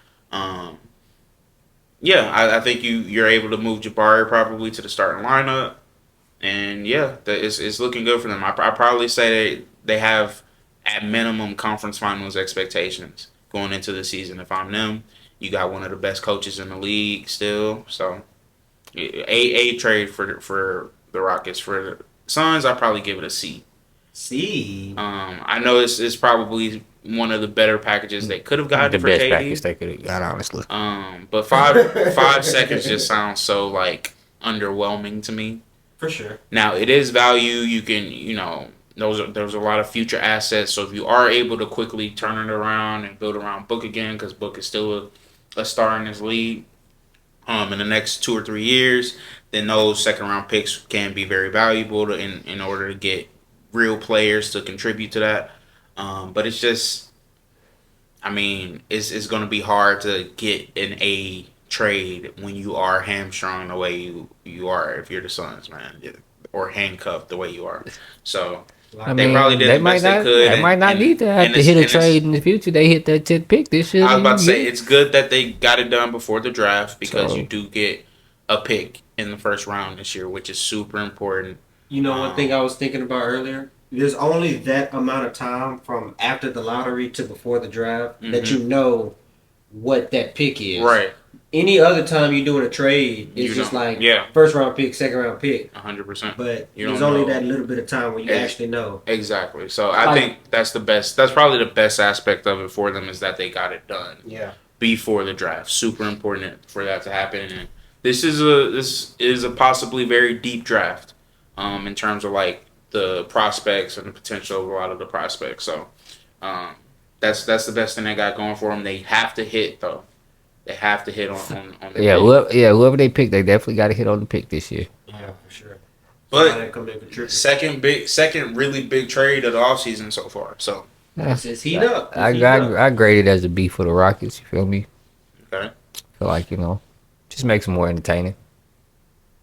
Yeah, I think you're able to move Jabari probably to the starting lineup, and yeah, it's looking good for them. I probably say they have at minimum conference finals expectations going into the season. If I'm them, you got one of the best coaches in the league still, so a trade for the Rockets. For the Suns, I'd probably give it a C.
C.
I know it's probably one of the better packages they could have gotten
The
for
best
KD.
package they could have got, honestly.
But 5 seconds just sounds so like underwhelming to me.
For sure.
Now it is value. You can there's a lot of future assets. So if you are able to quickly turn it around and build around Book again, because Book is still a star in this league, in the next 2 or 3 years, then those second round picks can be very valuable in order to get real players to contribute to that. But it's just, I mean, it's going to be hard to get an A trade when you are hamstrung the way you are if you're the Suns, man, or handcuffed the way you are. So they probably did the best they could.
They might not need to have to hit a trade in the future. They hit that 10th pick this year.
I was about to say, it's good that they got it done before the draft because you do get a pick in the first round this year, which is super important.
You know, one thing I was thinking about earlier? There's only that amount of time from after the lottery to before the draft that you know what that pick is.
Right.
Any other time you're doing a trade, it's just like first round pick, second round pick.
100%.
But there's only that little bit of time where you actually know.
Exactly. So I think that's the best. That's probably the best aspect of it for them is that they got it done.
Yeah.
Before the draft, super important for that to happen. And this is a possibly very deep draft, in terms of like the prospects and the potential of a lot of the prospects. So that's the best thing they got going for them. They have to hit though. They have to hit on the
whoever they pick, they definitely got to hit on the pick this year.
Yeah, for sure.
But second really big trade of the offseason so far. So
it's heat up.
I graded as a B for the Rockets. You feel me?
Okay.
Feel like just makes them more entertaining.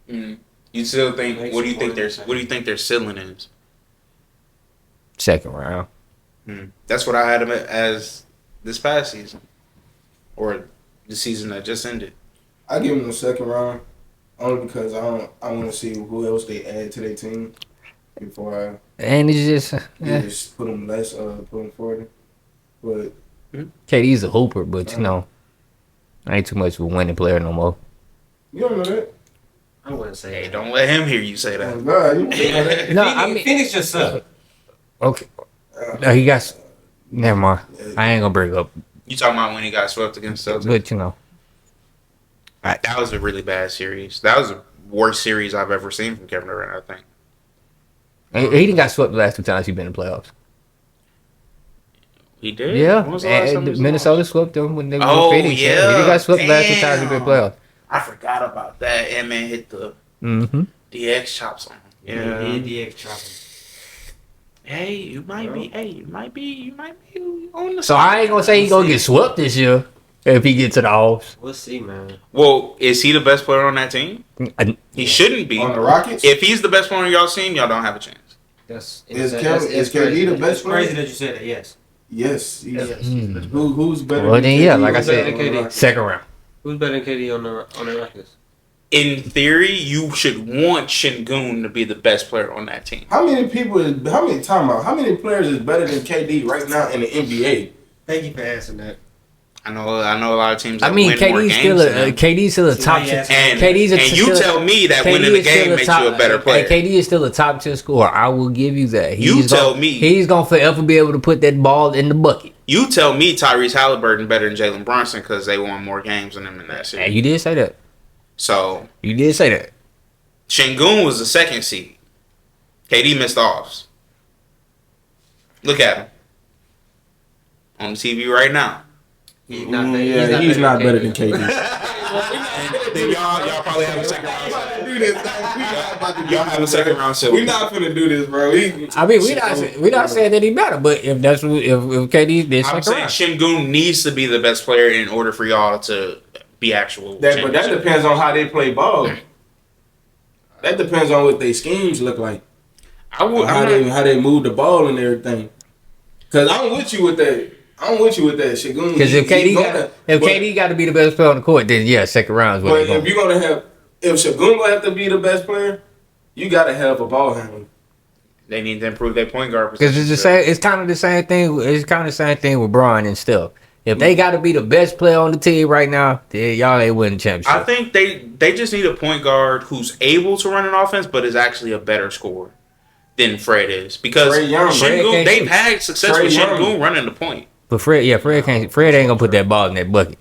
You still think? What do you think their ceiling is?
Second round.
That's what I had them as this past season, or the season that just ended.
I give them the second round only because I want to see who else they add to their team before
and it's
just put them put them forward. But
KD's a hooper, but ain't too much of a winning player no more.
You don't know that.
I wouldn't say.
Hey, don't let him hear you say that.
Oh, God, you don't know that.
No, I mean,
finish yourself.
Okay. No, he got. Never mind. I ain't gonna bring up.
You talking about when he got swept against Celtics?
But
that was a really bad series. That was the worst series I've ever seen from Kevin Durant, I think.
He didn't got swept the last 2 times he's been in the playoffs.
He did?
Yeah.
When was the last time he was
Minnesota swept them when they were
in
Phoenix.
Yeah.
He got swept the last 2 times he's been in the playoffs.
I forgot about that. And man hit the DX chops on him.
Yeah, DX chopping.
Hey, you might be on the
So I ain't gonna say he gonna get swept this year if he gets to the offs.
We'll see, man.
Well, is he the best player on that team? He shouldn't be.
On the Rockets?
If he's the best player on y'all's team, y'all don't have a chance.
Is KD the best player?
Crazy that you said that. Yes.
Yes. Who's better?
Well, then,
than KD?
like I
Who's better than
said,
KD?
second round.
Who's better than KD on the Rockets?
In theory, you should want Şengün to be the best player on that team.
How many players is better than KD right now in the NBA?
Thank you for answering that.
I know a lot of teams. That
I mean,
win more
KD's still a top.
And you tell me that winning the game makes you a better player.
KD is still a top 10 scorer. I will give you that.
You tell me
he's gonna forever be able to put that ball in the bucket.
You tell me Tyrese Halliburton better than Jalen Brunson because they won more games than him in that series.
And you did say that.
So
you did say that.
Şengün was the second seed. KD missed offs. Look at him on the TV right now.
He's not better than KD.
Then y'all probably have a second round.
Y'all have a second round. We're not finna do this, bro.
I mean, we're not saying that he better, but if that's if KD did
I'm
second
saying
round.
Şengün needs to be the best player in order for y'all to be actual.
But that depends on how they play ball. That depends on what their schemes look like. How they move the ball and everything. Cause I'm with you with that. I'm with you with that shit.
Because if KD got to be the best player on the court, then yeah, second round is what
But if you're gonna have, if Shagun gonna have to be the best player, you gotta have a ball handler.
They need to improve their point guard
Because
position.
it's the same. It's kind of the same thing. It's kind of the same thing with Bron and Steph. If they got to be the best player on the team right now, then y'all ain't winning championship.
I think they just need a point guard who's able to run an offense, but is actually a better scorer than Fred is. Because Şengün, they've had success with Şengün running the point.
But Fred ain't gonna put that ball in that bucket.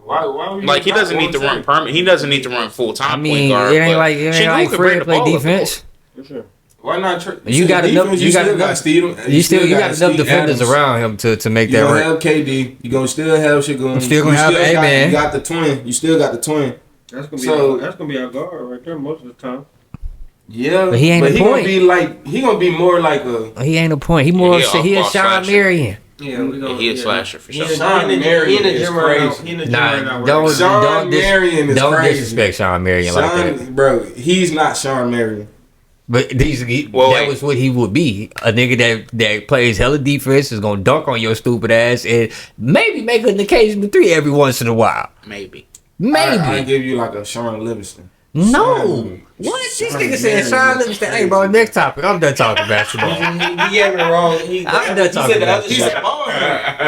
Why
Like he doesn't need to run permanent. He doesn't need to run full time.
I mean,
point guard,
it ain't like Fred play defense.
Why not?
You got enough. You got enough defenders around him to make that work.
You gonna have KD. You gonna still have Shagun.
You still gonna have A-Man.
You got the twin. You still got the twin.
That's gonna be our guard right there most of the time.
Yeah,
but he ain't a point.
He gonna be more like a.
He ain't a point. He more. He a Sean Marion.
Yeah, he a slasher for sure.
Sean Marion is crazy.
Don't disrespect Sean Marion like that,
bro. He's not Sean Marion.
But that was what he would be. A nigga that plays hella defense, is gonna dunk on your stupid ass, and maybe make an occasional three every once in a while.
Maybe.
I give you like a Sean Livingston.
No. What? This nigga said Sean Livingston. Hey, bro, next topic. I'm done talking basketball.
He gave me the wrong.
I'm done talking basketball.
He said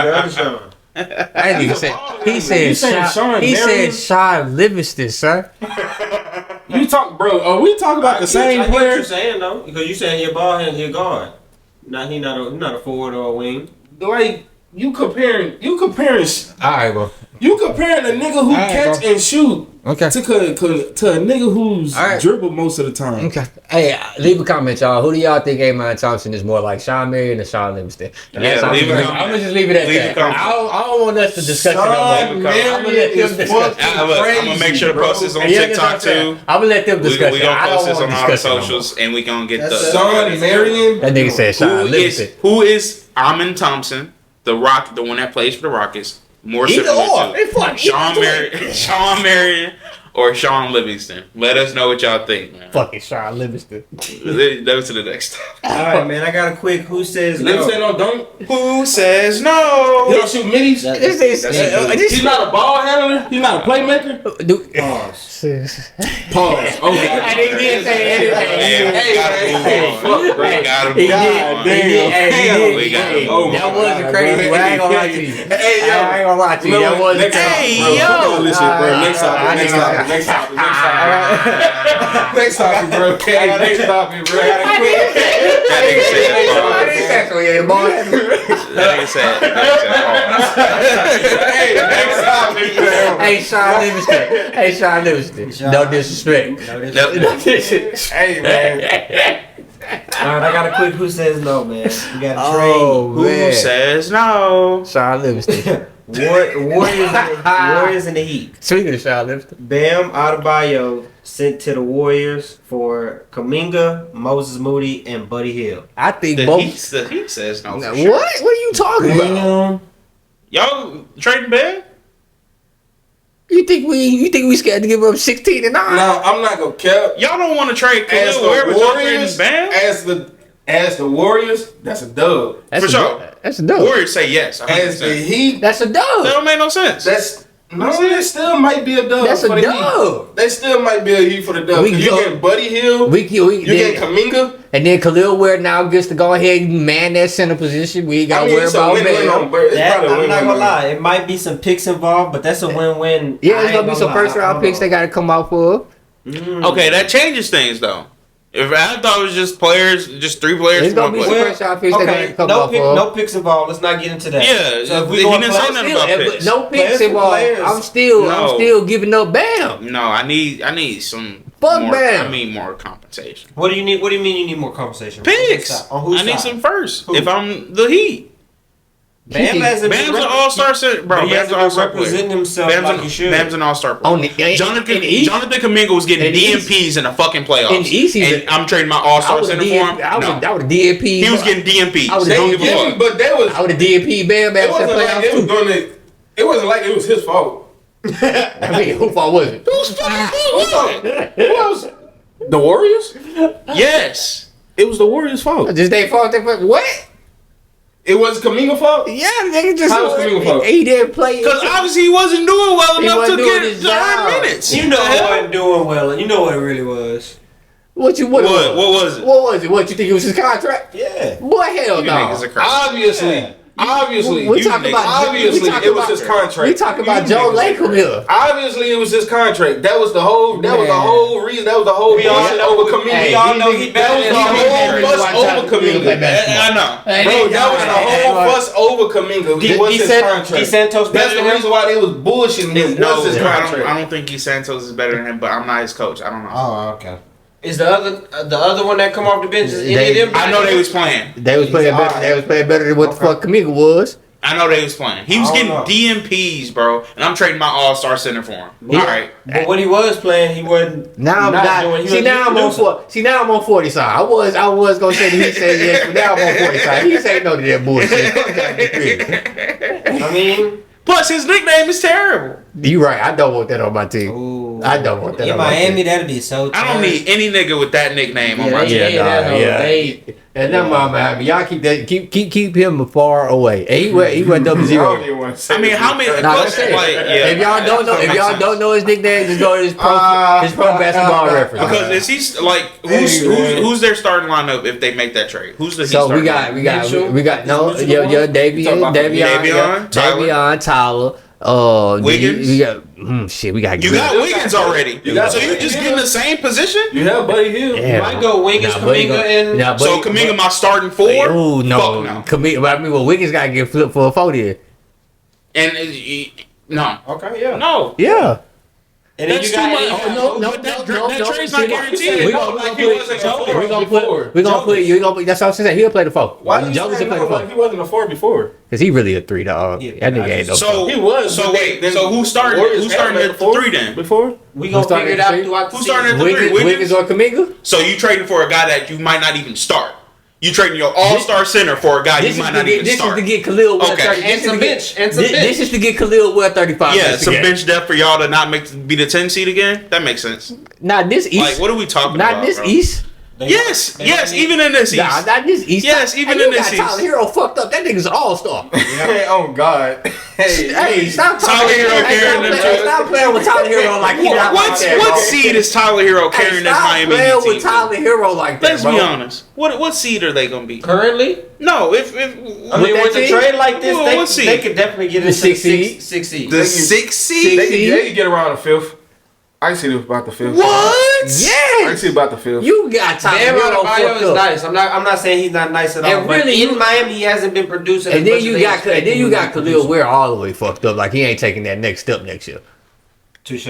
The other Sean.
That nigga said he said Sean Livingston, sir.
You talk, bro. Are we talking about the same
I get what
player?
you're saying though, because you saying he a ball hand, he a guard. He not a forward or a wing.
Like you comparing.
All right, bro.
You comparing a nigga who catch and shoot to a nigga who's dribble most of the time.
Okay. Hey, leave a comment, y'all. Who do y'all think Amon Thompson is more like, Sean Marion or Sean Livingston? I'm gonna just leave it at that. I don't want us to discuss it no more. I'm
gonna make sure to post this on TikTok too.
I'm gonna let them discuss it.
We gonna post this on all the socials, and we gonna get the
Sean Marion.
That nigga said Sean Livingston.
Who is Amon Thompson, the one that plays for the Rockets? More
Either or. They fuck.
Sean Marion or Sean Livingston. Let us know what y'all think, man.
Fucking Sean Livingston.
Go to the next topic.
All right, man. I got a quick. Who says no?
Livingston don't.
Who says no?
He don't shoot middies. He's not a ball handler. He's not a playmaker. Pause. Okay.
And he did say anything. That wasn't crazy. I ain't gonna lie to you. That wasn't crazy.
Next topic, bro. Next topic, bro.
Hey, Sean Livingston. No disrespect.
Hey, man.
Alright, I got a quick who says no, man. We got a trade.
Who says no?
Sean Livingston.
Warriors in the Heat.
Speaking of Sean Livingston.
Bam Adebayo sent to the Warriors for Kuminga, Moses Moody, and Buddy Hield.
I think
The
both.
Heat says no.
What? What are you talking about?
Y'all trading Bam?
You think we scared to give up 16 and 9?
No, I'm not gonna cap.
Y'all don't want to trade
As
Khalil Wherever
the
y'all
Warriors,
trading Bam?
as the Warriors, that's a dub.
That's
For sure.
That's a dub.
Warriors say yes.
As the
100%.
Heat,
That's a
That
dub.
don't make no sense.
that still might be a dub.
That's
for
a
the
dub.
Heat. They still might be a Heat for the dub.
We
You
go-
get Buddy Hield. You get Kuminga.
And then Khalil Ware now gets to go ahead and man that center position. We ain't got to worry
it's a
about
win-win
Bam.
on Bird. It's probably a
I'm not
win-win
gonna
on-
lie, it might be some picks involved, but that's a win-win.
Yeah, there's going to be some first round picks they got to come out for.
Okay, that changes things though. If I thought it was just players, just 3 players
There's
from
going
one
to be some
player.
first round picks they got to
Okay,
come out for.
no picks involved. Let's not get into that.
Yeah,
so if we
he
going
didn't say nothing about picks.
No picks
Players for
involved.
players.
I'm still
No.
giving up Bam.
No, I need some.
Fuck
more,
Bam.
I need more compensation.
What do you need? What do you mean you need more conversation?
Picks.
On whose
I need
side?
some first.
Who?
If I'm the Heat,
Bam hasn't been
Bam's an all-star center, bro.
But he
Bam's
hasn't
an
been
all-star
representing
player.
himself like he should.
Bam's an all-star player.
On the-
Jonathan
in the East?
Kuminga was getting
In the East?
DMPs in the fucking playoffs.
In the East, he's
and I'm trading my all-star center for him.
I
No.
would DNP.
He was getting DMPs.
I was
They don't
getting
give a fuck.
But they was.
I would have DNP Bam
It
after
wasn't
the
like
playoffs
it was
too.
gonna. It wasn't like it was his fault.
I mean, who fault was it?
Who's fucking fault?
Who else? The Warriors?
Yes.
It was the Warriors' fault.
Just they fault. What?
It was Kuminga's fault?
Yeah, nigga just
How was Kuminga fault?
he didn't play
Because obviously he wasn't doing well enough
wasn't
to
doing
get
his
to earn
job.
minutes.
You know
The
he
hell?
wasn't doing well, and you know what it really was.
What was it?
What was it?
What was it? What you think it was his contract?
Yeah.
Boy, hell
You
no.
niggas are crazy.
Obviously,
We
You
talking
niggas-
about
obviously,
we talking
it was
about-
his contract.
We talking about Joe Lacob here.
Obviously, it was his contract. That was the whole. That was the whole reason. That was the whole
We all
bullshit
know-
over Kuminga.
we all know he
That
better
was
than
the
Kuminga.
whole fuss over Kuminga.
I know.
Bro, that was the whole fuss over Kuminga. It was his contract.
Santos
That's
better
the
than
reason
him?
why they was bullshitting him.
No,
Was his
I
contract?
don't think Santos is better than him, but I'm not his coach. I don't know.
Oh, okay.
Is the other one that come off the bench? Is any of them?
I know they was playing.
They was playing better. They was playing better than what the fuck Kuminga was.
I know they was playing. He was
I
getting
don't know.
DMPs, bro, and I'm trading my All-Star center for him. All right.
But when he was playing, he wasn't.
Now I'm
not
not.
doing.
See now I'm on 40. See now I'm on 40 side. I was gonna say that he said yes, but now I'm on 40 side. He say no to that bullshit. Fuck that nigga.
I mean,
Plus, his nickname is terrible.
You right. I don't want that on my team.
ooh,
I don't want that
in
on my
Miami,
team.
that'd be so.
I don't need any nigga with that nickname on my team.
And then Miami, y'all keep that keep him far away. And he went double zero.
I mean, how many?
Nah,
plus,
that's it.
like, yeah,
If y'all don't know,
that makes sense.
his nickname, just go to his pro basketball reference.
Because is he like who's their starting lineup if they make that trade? Who's the
So we got no Davion, Tyler,
Wiggins?
We got we got
You got Wiggins already. So you just get in the same position?
You have Buddy Hill.
Yeah.
Might go Wiggins, Kuminga, and
So Kuminga my starting four?
Oh no,
Fuck no.
Kuminga. I mean, well, Wiggins got to get flipped for a 40.
And no.
Okay, yeah.
No.
Yeah.
and then
That's
you
too
got.
much.
no.
That trade's not
See,
guaranteed.
We
No,
gonna
like he
put.
wasn't a four
We gonna
before.
put. We gonna put. You gonna. That's what I'm saying. He'll play the 4.
Why did
Jones
you
will play the 4
he wasn't a 4 before?
because he really a 3 dog.
Yeah,
That nigga ain't no.
So
He was.
So
but
wait.
then
So who's starting?
Warriors
Who's
had
starting
him
at
at the
3 then?
Before?
We gonna
starting
figure it
at
out
three?
throughout the
Who's starting
season.
at the
Wiggins or Kuminga?
So you trading for a guy that you might not even start. You trading your all-star center for a guy you might not even
This
start.
is to get Khalil. Ware
Okay.
30
And
this is
some
to get-
bench. And some
This
bench.
is to get Khalil Ware 35.
Yeah,
minutes
some
again.
bench depth for y'all to not be the 10 seed again. That makes sense.
Not this East.
Like, what are we talking
Not
about?
this
bro?
East.
Yes,
They
yes,
don't need-
even in this East.
Nah, not this East.
Yes, even
Hey,
in
you
this
got
East.
Tyler Hero fucked up. That nigga's an all-star.
Oh God.
Hey, stop
Tyler
talking.
Hero carrying them too.
Stop playing with Tyler Hero like he not like that,
What
bro.
seed is Tyler Hero carrying this
Stop
Miami
playing
Heat team?
with Tyler Hero like that,
Let's
bro.
be honest. What seed are they gonna be?
Currently,
No, if
I mean,
that
with a
team?
trade like this,
Well, what's
they
seed?
could definitely get
The
into
sixth seed?
Six seed.
the 6th seed.
They could get around the 5th. I see this about the 5th.
What?
I
Yes.
see about the 5th.
You got Tyler
Bam
Hero
Adebayo
fucked
is
up.
nice. I'm not saying he's not nice at all.
And
But
really,
in Miami, he hasn't been producing.
And
as
then
much
you
as
got
they expect him to
Khalil Ware all the way fucked up. Like he ain't taking that next step next year.
Touche.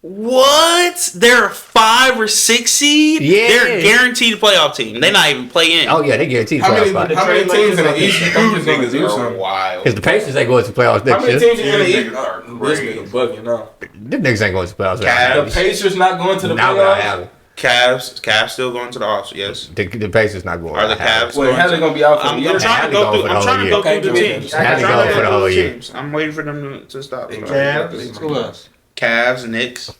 What? They're a 5 or 6 seed?
Yeah.
They're a guaranteed playoff team. They not even play in.
Oh yeah, they guaranteed
How
playoff
many
spot.
teams in the East?
You
I'm just gonna
niggas
do
are
something.
wild.
Because the Pacers ain't going to playoffs
How
next
many
year.
teams in the
You
East?
niggas are
This
crazy.
nigga bugging now.
Them niggas ain't going to playoffs.
Cavs.
The Pacers not going to the
Now without
playoffs.
Allen.
Cavs still going to the offs, yes.
The Pacers not going.
Are the
without Allen.
Cavs?
Wait, how they gonna be out for the
I'm
year?
trying to go through. I'm trying to go through the teams.
Had
I'm
to
trying
go for the whole
through
year.
teams. I'm waiting for them to stop.
Cavs. Who else?
Cavs, Knicks,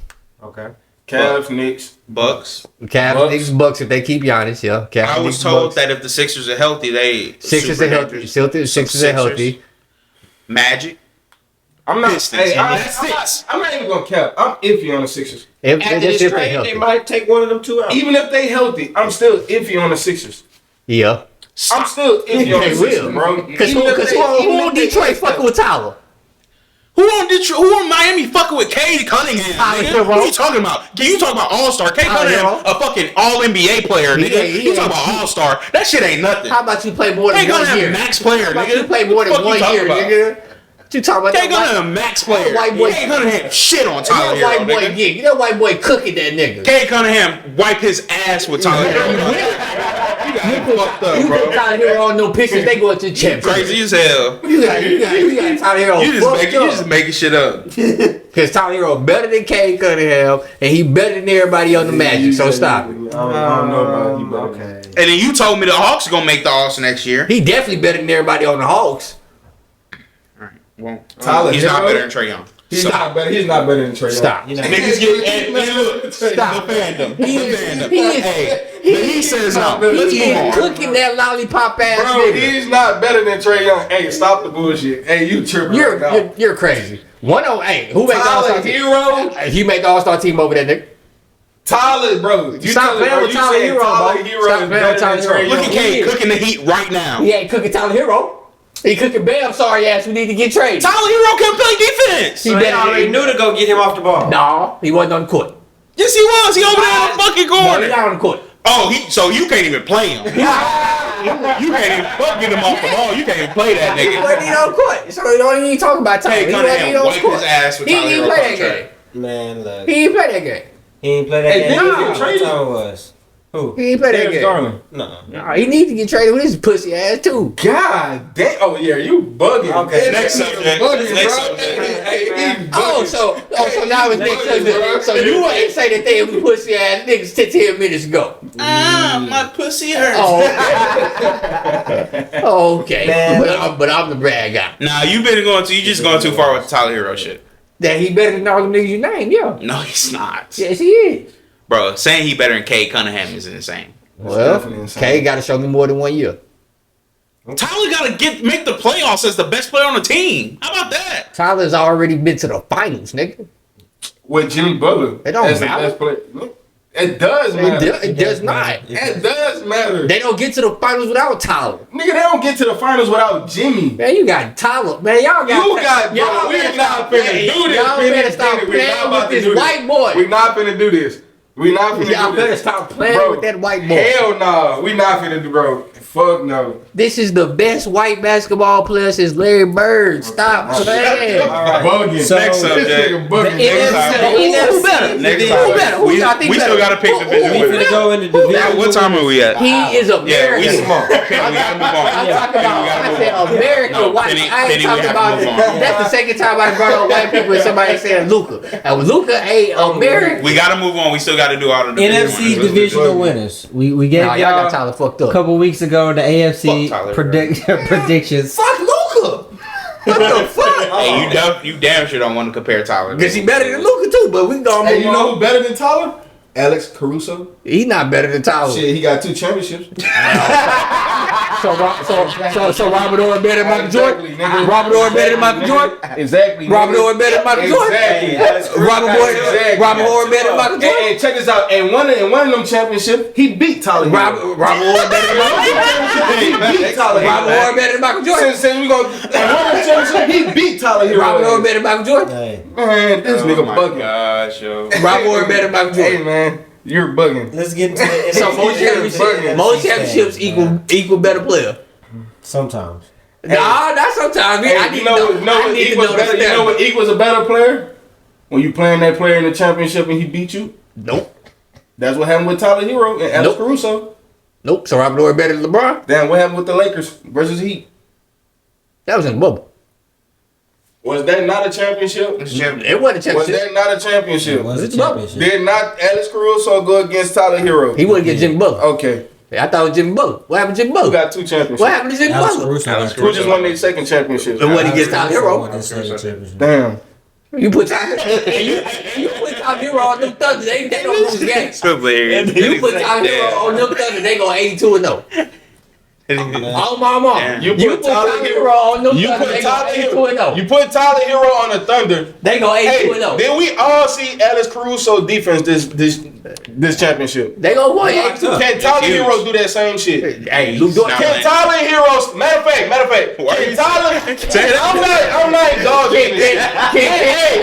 Okay.
Cavs, Knicks.
Bucks.
Cavs,
Bucks.
Knicks, Bucks. If they keep Giannis, yeah. Cavs,
I was
Knicks,
told
Bucks.
that if the Sixers are healthy, they
Sixers
super
are healthy.
dangerous.
Sixers are healthy.
Magic.
I'm not.
Pistons.
Hey,
That's
I'm not even gonna cap. I'm iffy on the Sixers.
If
After
they
this
stay
trade,
healthy.
they might take one of them two out.
Even if they healthy, I'm still iffy on the Sixers.
Yeah.
I'm still iffy on the
They
Sixers,
will.
bro.
Because
Even if they-
who
even
on
if they
Detroit
messed
fucking
up.
with Tyler?
Who on Detroit? Who on Miami fucking with Cade Cunningham?
Tyler
Nigga?
Hero.
What are you talking about? Can you talk about All Star? Cade
Tyler
Cunningham,
Hero.
a fucking All NBA player, nigga.
He
You
ain't
talking about
shit.
All Star? That shit ain't nothing.
How about you play more than
Cade
1
Cunningham,
year?
max player,
How about
nigga.
you play more than
What the fuck
1
you talking
year,
about?
nigga? What you talking about?
Cade Cunningham, max player.
white boy-
Cade Cunningham, shit on Tyler
That
Hero,
white boy
nigga.
gig. That white boy cooking that nigga.
Cade Cunningham wipe his ass with Tyler Hero. You got him fucked up,
You put
bro.
Tyler Hero on no pictures, they go to the championship.
Crazy as hell.
You got Tyler Hero
You just making shit up.
Because Tyler Hero better than Cade Cunningham, and he better than everybody on the Magic, so stop it.
I don't know about you, but okay.
And then you told me the Hawks are gonna make the Alls next year.
He definitely better than everybody on the Hawks.
All right, well,
Tyler
he's not
Hero?
better than Trae Young.
He's not better. He's not better than Trae Young.
Stop.
Niggas get look.
Stop.
The fandom.
He
says no.
He is cooking that lollipop ass
Bro,
nigga.
he's not better than Trae Young. Hey, stop the bullshit. Hey, you tripping right now.
You're crazy. Hey, who made the
Tyler
All-Star team?
Hero.
He made the All-Star team over that nigga.
Tyler, bro. You
Stop playing with Tyler Hero, bro.
Tyler Hero
Stop
is
playing with
better
Tyler
than
Hero.
Trae
Look
Young.
at K cooking the heat right now.
He ain't cooking Tyler Hero. He cooking Bam. Sorry ass. We need to get traded.
Tyler Hero can play defense.
He
So they
better
already
than-
knew to go get him off the ball.
No, he wasn't on the court.
Yes, he was. He over there in the fucking
No, he's
corner.
not on the court.
Oh, so you can't even play him. You can't even fuck get him off the ball. You can't even play that
He
nigga.
wasn't even on the court. So we don't even talk about Tyler.
Hey,
He
come
wasn't
down
even
and
on
wipe
the court.
his ass with
He
Tyler
didn't
Hero
play that
contract.
game.
Man, look.
He didn't play that game.
He ain't play that
Hey,
game.
niggas
What
get traded.
time was? Who?
He didn't play that
Darius
game.
Garland.
No.
Nah, he needs to get traded with his pussy ass too.
God damn. Oh, yeah, you bugging.
Okay,
Hey,
next
that nigga
subject.
bugging,
Next
bro.
subject.
Hey, he
Oh,
bugging.
so now it's next subject. So you ain't say that they was pussy ass niggas 10 minutes ago.
My pussy hurts.
Oh, okay.
Man.
But I'm the bad guy.
Nah, you just going too far with the Tyler Hero shit.
That he better than all them niggas you named, yeah.
No, he's not.
Yes, he is.
Bro, saying he better than Cade Cunningham is insane.
Well,
definitely insane.
Kay got to show me more than 1 year.
Tyler got to make the playoffs as the best player on the team. How about that?
Tyler's already been to the finals, nigga.
With Jimmy Butler.
It don't
as the
matter.
best player. It does matter.
It does not.
It does matter.
They don't get to the finals without Tyler.
Nigga, they don't get to the finals without Jimmy.
Man, you got Tyler. Man, y'all got.
You got, bro.
y'all
We're
better
not
stop
finna
playing.
do this.
Y'all
Penny,
better stop
Penny. We're
playing
not about
with
to
this
do
white boy.
We're not finna do this. We not finna
Y'all
do
better
this.
stop playing
Bro,
with that white boy.
Hell no. We not finna do, bro. Fuck no.
This is the best white basketball player since Larry Bird. Stop playing.
Alright.
Bugging.
So-
Next subject.
This nigga bugging.
The
Next
Who better?
Next
Who
time.
better? Who y'all think
we
better?
still got to pick
Who-
division
We
winners.
finna go into division.
Now, what time are we at?
He is
Yeah, we
American.
come on. Penny, we gotta move on.
I'm talking about, I said American
No,
white.
Penny,
I ain't
Penny, we
talking
have to
about
move
it.
on.
That's the second time I brought up white people and somebody said Luca. And Luca ain't American.
We got to move on. We still got to do all the division
NFC
winners.
divisional winners. We gave
Nah, y'all got
y'all
Tyler fucked
a
up.
couple weeks ago the AFC
Fuck Tyler,
predictions.
Fuck Luca. What the fuck?
Hey, you damn sure don't want to compare Tyler.
Because he better than Luca too, but we gonna
Hey,
move
you know
on.
who better than Tyler? Alex Caruso.
He's not better than Tyler.
Shit, he got 2 championships.
So Robert Ory better than Michael Jordan?
Exactly, nigga.
Robert Ory better than Michael Jordan?
Exactly.
Robert
nigga.
Ory better than Michael Jordan?
Exactly.
Robert Ory better than Michael Jordan?
Hey, check this out. And one of them championships, he beat Tyler.
Robert Ory better than Michael Jordan?
He beat Tyler.
Robert Ory better than Michael Jordan?
Since we gonna and one of them championships, he beat Tyler Hero.
Robert Ory better than Michael Jordan?
Hey,
Man, this nigga bugging.
Gosh, yo.
Robert Ory better than Michael
Hey
Jordan?
man, you're bugging.
let's get into the
So
NFC.
most championships equal better player.
Sometimes.
Nah, not sometimes.
Hey,
I need to know. I need to know the
better. You know what
standard.
equals a better player? When you playing that player in the championship and he beat you.
Nope.
That's what happened with Tyler Hero and Alex
Nope.
Caruso.
Nope. So Robert Ory better than LeBron?
Then what happened with the Lakers versus Heat?
That was in the bubble.
Was that not a championship?
It wasn't a
Was
championship.
that not a championship?
It was a
It's bubble.
championship.
Did not Alex Caruso go against Tyler Hero?
He wouldn't get Jimmy Butler.
Okay.
I thought it was Jimmy Butler. What happened to Jimmy
Who
Butler?
got 2 championships?
What happened to Jimmy
Alex
Butler?
Caruso.
Alex
Who just won their second championship?
And what he gets Tyler Hero?
Damn.
You put Tyler you put Tyler Hero on them Thunder, they don't lose games.
Hilarious.
You put Tyler Hero on them Thunder, they go 82-0. Oh my mom.
Yeah.
You
You
put
put
Tyler
Tyler
Hero.
Hero on them
You
Thunder,
put
they go
Tyler Hero.
82-0.
You put Tyler Hero on the Thunder.
They go
Hey,
82-0.
then we all see Alex Caruso defense this championship.
They go 182.
Can Tyler
huge.
Hero do that same shit?
Hey, Luke Dort.
Nah.
Can Tyler Hero? Matter of fact.
Why
Can
you-
Tyler? I'm not dogging this.
Can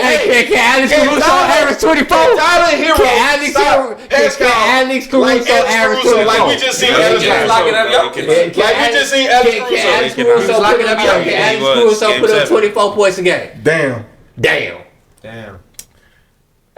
Alex
Can
Caruso
Tyler-
average 24?
Can Tyler Hero?
Can Alex
stop
Caruso
Alex
average
Caruso
24?
like we just seen Alex
Just lock it up, yo.
Caruso. Like we just seen Alex
Can Alex
Caruso.
Caruso
Lock
put
it
up?
up, yo.
Can Alex
He was.
Caruso
Game
put up
7.
24 points a game?
Damn.
Damn.
Damn.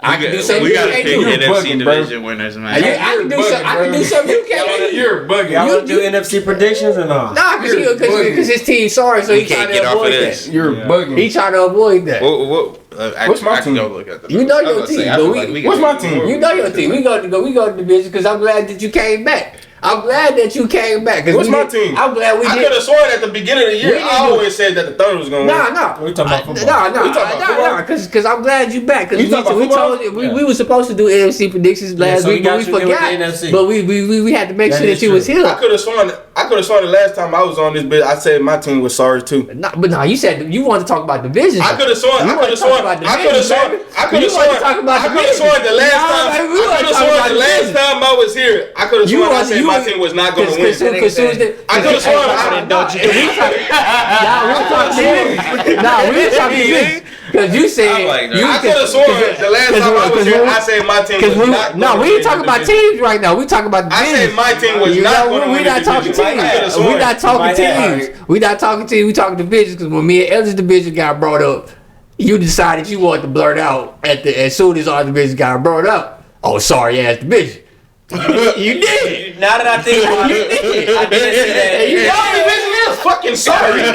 I can do something
We
you
gotta
can't
pick
do.
You're
NFC
bugging, bro.
division winners, man.
I can do something. I can do something you can't do.
You're bugging.
Y'all want to do NFC predictions or not?
Nah,
You're bugging.
because his team's sorry, so
We
he trying
can't get
to
off of
avoid
this.
that.
You're bugging.
He trying to avoid that.
What's my
I can
team?
go look at the.
You know
I
your
was gonna
team,
say, I
but
feel
we-
like we
What's
got-
my team?
You know your team. We go to the division because I'm glad that you came back. I'm glad that you came back.
What's my team?
I'm glad we
I
did.
could have sworn at the beginning of the year, I always said that the Thunder was going to win.
No.
We talking about football.
No. Because I'm glad you back. Because
You talking about
we
football?
told you we were supposed to do NFC predictions last
so we
week, but
got
we
you in with the
forgot.
NFC.
But we had to make sure that
is
you was
true.
here.
I could have sworn the last time I was on this bit, I said my team was sorry too.
No, you said you wanted to talk about divisions.
I could have sworn the last time I was here, I could have sworn I said my team was not going to win. I could have sworn
we were talking divisions. Because you said
I could have sworn the last time I was here, I said my team was not going to win.
No, we ain't talking about teams right now. We talking about divisions.
I said my team was not going to win.
We're not talking teams. We're not talking teams. We're not talking teams. We talking divisions. Because when me and Ellis' division got brought up, you decided you wanted to blurt out as soon as our division got brought up. Oh, sorry ass division. You did.
Now that I think about it, I didn't say that.
Your division is fucking sorry.
You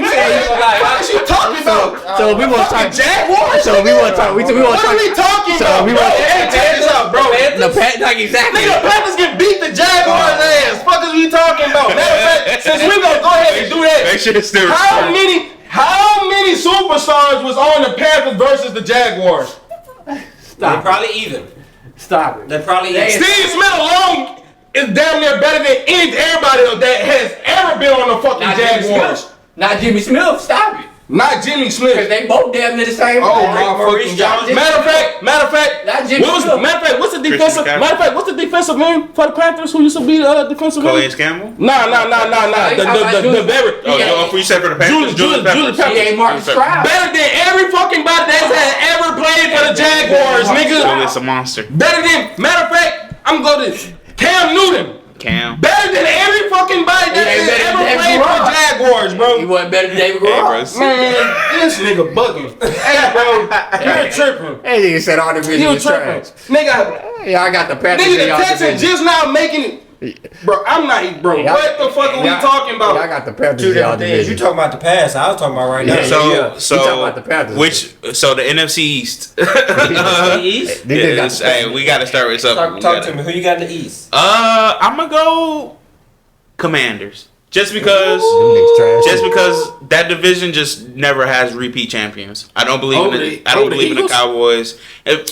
said
What is you talking about?
So we want to talk
Jaguars?
So we want to talk.
What are we talking
So
about?
we
Bro,
want-
hey, check this out, bro.
The like exactly.
Nigga, Panthers can beat the Jaguars ass. Fuck is we talking about? Matter of fact, since we gonna go ahead and do that,
Make sure it's still
how many superstars was on the Panthers versus the Jaguars?
They're probably even.
Stop it.
They're probably even.
Steve Smith alone is damn near better than everybody that has ever been on the fucking
Not Jimmy
Jaguars.
Smith. Not Jimmy Smith. Stop it.
Not Jimmy
Because
Smith.
they both damn near the same.
Oh
player.
my fucking God! Matter of fact,
Not Jimmy Smith.
what's the defensive?
Campbell.
Matter of fact, what's the defensive name for the Panthers? Who used to be defensive
Calais
name?
Campbell?
Nah. The very
Oh, you said for the Panthers?
Julius
Peppers.
Peppers.
He ain't Martin Stroud.
Better than every fucking body that has ever played for the Jaguars, nigga.
Julius a monster.
Better than, matter of fact, I'm going to Cam Newton.
Cam.
Better than every fucking body that
ain't
has
better
ever
than
played for the Jaguars,
He
bro.
wasn't better than David
Hey, bro.
Garrard.
Man, this nigga bugging. Hey, bro, you're tripping.
That nigga said all the
You
division was
tripping.
trash.
Nigga,
Yeah, I got the Panthers.
nigga, the
in y'all
Texans
division.
just now making it. Bro, I'm not, bro.
Yeah.
What the fuck are we
Yeah.
talking
Yeah, I
about?
got the Panthers.
Two
in y'all
different things. You
division.
talking about the past. I was talking about right now.
Yeah.
So
You talking about the Panthers.
so the NFC East.
The East?
They just got the
Hey, we gotta start with something.
Talk to me. Who you got in the East?
I'm gonna go Commanders. Just because
Them niggas trash.
Just because that division just never has repeat champions. I don't believe in it. I
the
don't believe in the
Eagles?
Cowboys.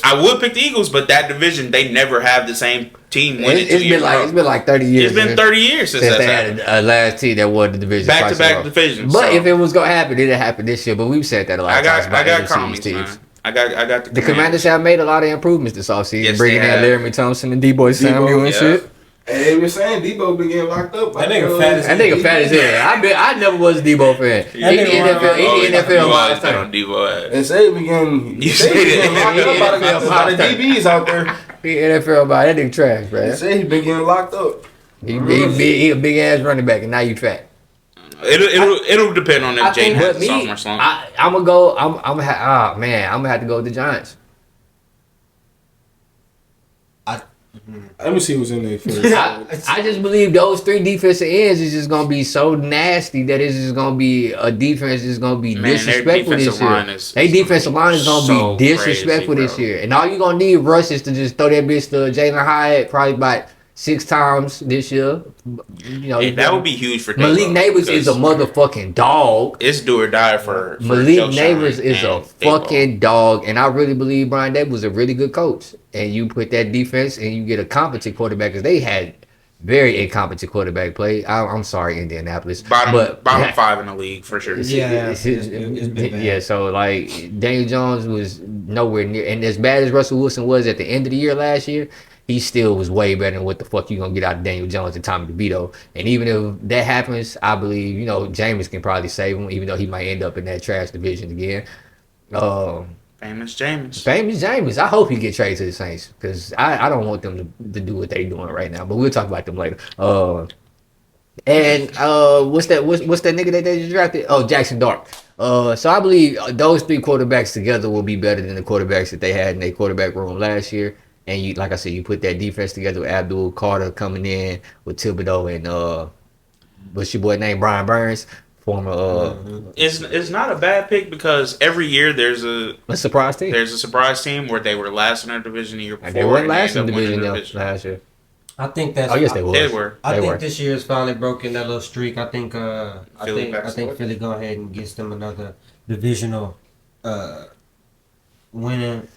I would pick the Eagles, but that division they never have the same team winning 2 years.
It's been like 30 years.
It's been
man,
30 years since
since
that's
they
happened.
had a last team that won the division.
Back
twice
to
in a
back
row.
divisions.
But
so
if it was gonna happen, it didn't happen this year. But we've said that a lot
I
of times
got
about
commies,
NFC teams.
man. I got
The Commanders have made a lot of improvements this offseason,
Yes,
bringing
they
in
have.
Laramie Thompson and D-Boy Samuel and
yeah.
shit.
Hey, they were saying Debo been getting locked up.
That nigga fat as
That nigga fat as hell. I never was a Debo fan. He
nigga
the NFL
was
last time.
on Devo.
They say we getting
You
say
say
he
that.
getting locked up by the DBs out there.
He NFL by that nigga trash,
They
bro.
say he been getting locked up.
He a big ass running back, and now you fat.
It'll depend on if Jaden has
But
a
me,
sophomore slump.
I'm gonna go. I'm gonna have to go with the Giants.
Let me see who's in there first.
I just believe those three defensive ends is just gonna be so nasty that it's just gonna be a defense that's gonna be
Man, their
disrespectful this
defensive
year.
line is
Their defensive line is gonna
so
be disrespectful
crazy,
this
bro.
year, and all you gonna need Russ is to just throw that bitch to Jalen Hyatt probably about 6 times this year. You know,
And that would be huge for
Malik
Devo,
Neighbors is a
because
motherfucking dog.
It's do or die for
Malik
Joe
Neighbors
Shine
is a
and Devo.
fucking dog, and I really believe Brian Daboll was a really good coach. And you put that defense, and you get a competent quarterback, because they had very incompetent quarterback play. I'm sorry, Indianapolis,
bottom 5 in the league for sure.
Yeah. It's been bad.
yeah. So like Daniel Jones was nowhere near, and as bad as Russell Wilson was at the end of the year last year, he still was way better than what the fuck you gonna get out of Daniel Jones and Tommy DeVito. And even if that happens, I believe Jameis can probably save him, even though he might end up in that trash division again.
Famous James.
Famous James. I hope he get traded to the Saints, because I don't want them to do what they doing right now. But we'll talk about them later. And what's that nigga that they just drafted? Oh, Jackson Dart. So I believe those three quarterbacks together will be better than the quarterbacks that they had in their quarterback room last year. And you, like I said, you put that defense together with Abdul Carter coming in with Thibodeau and what's your boy name, Brian Burns, former
It's not a bad pick because every year there's a
surprise team.
surprise team where they were last in their division the year before.
And they weren't last in
end
the
up winning
division
the
though last year.
I think that's.
Oh yes, they
They
was.
were.
I
They
think
were.
this year's finally broken that little streak. I think. I think
back
Philly go ahead and gets them another divisional winning.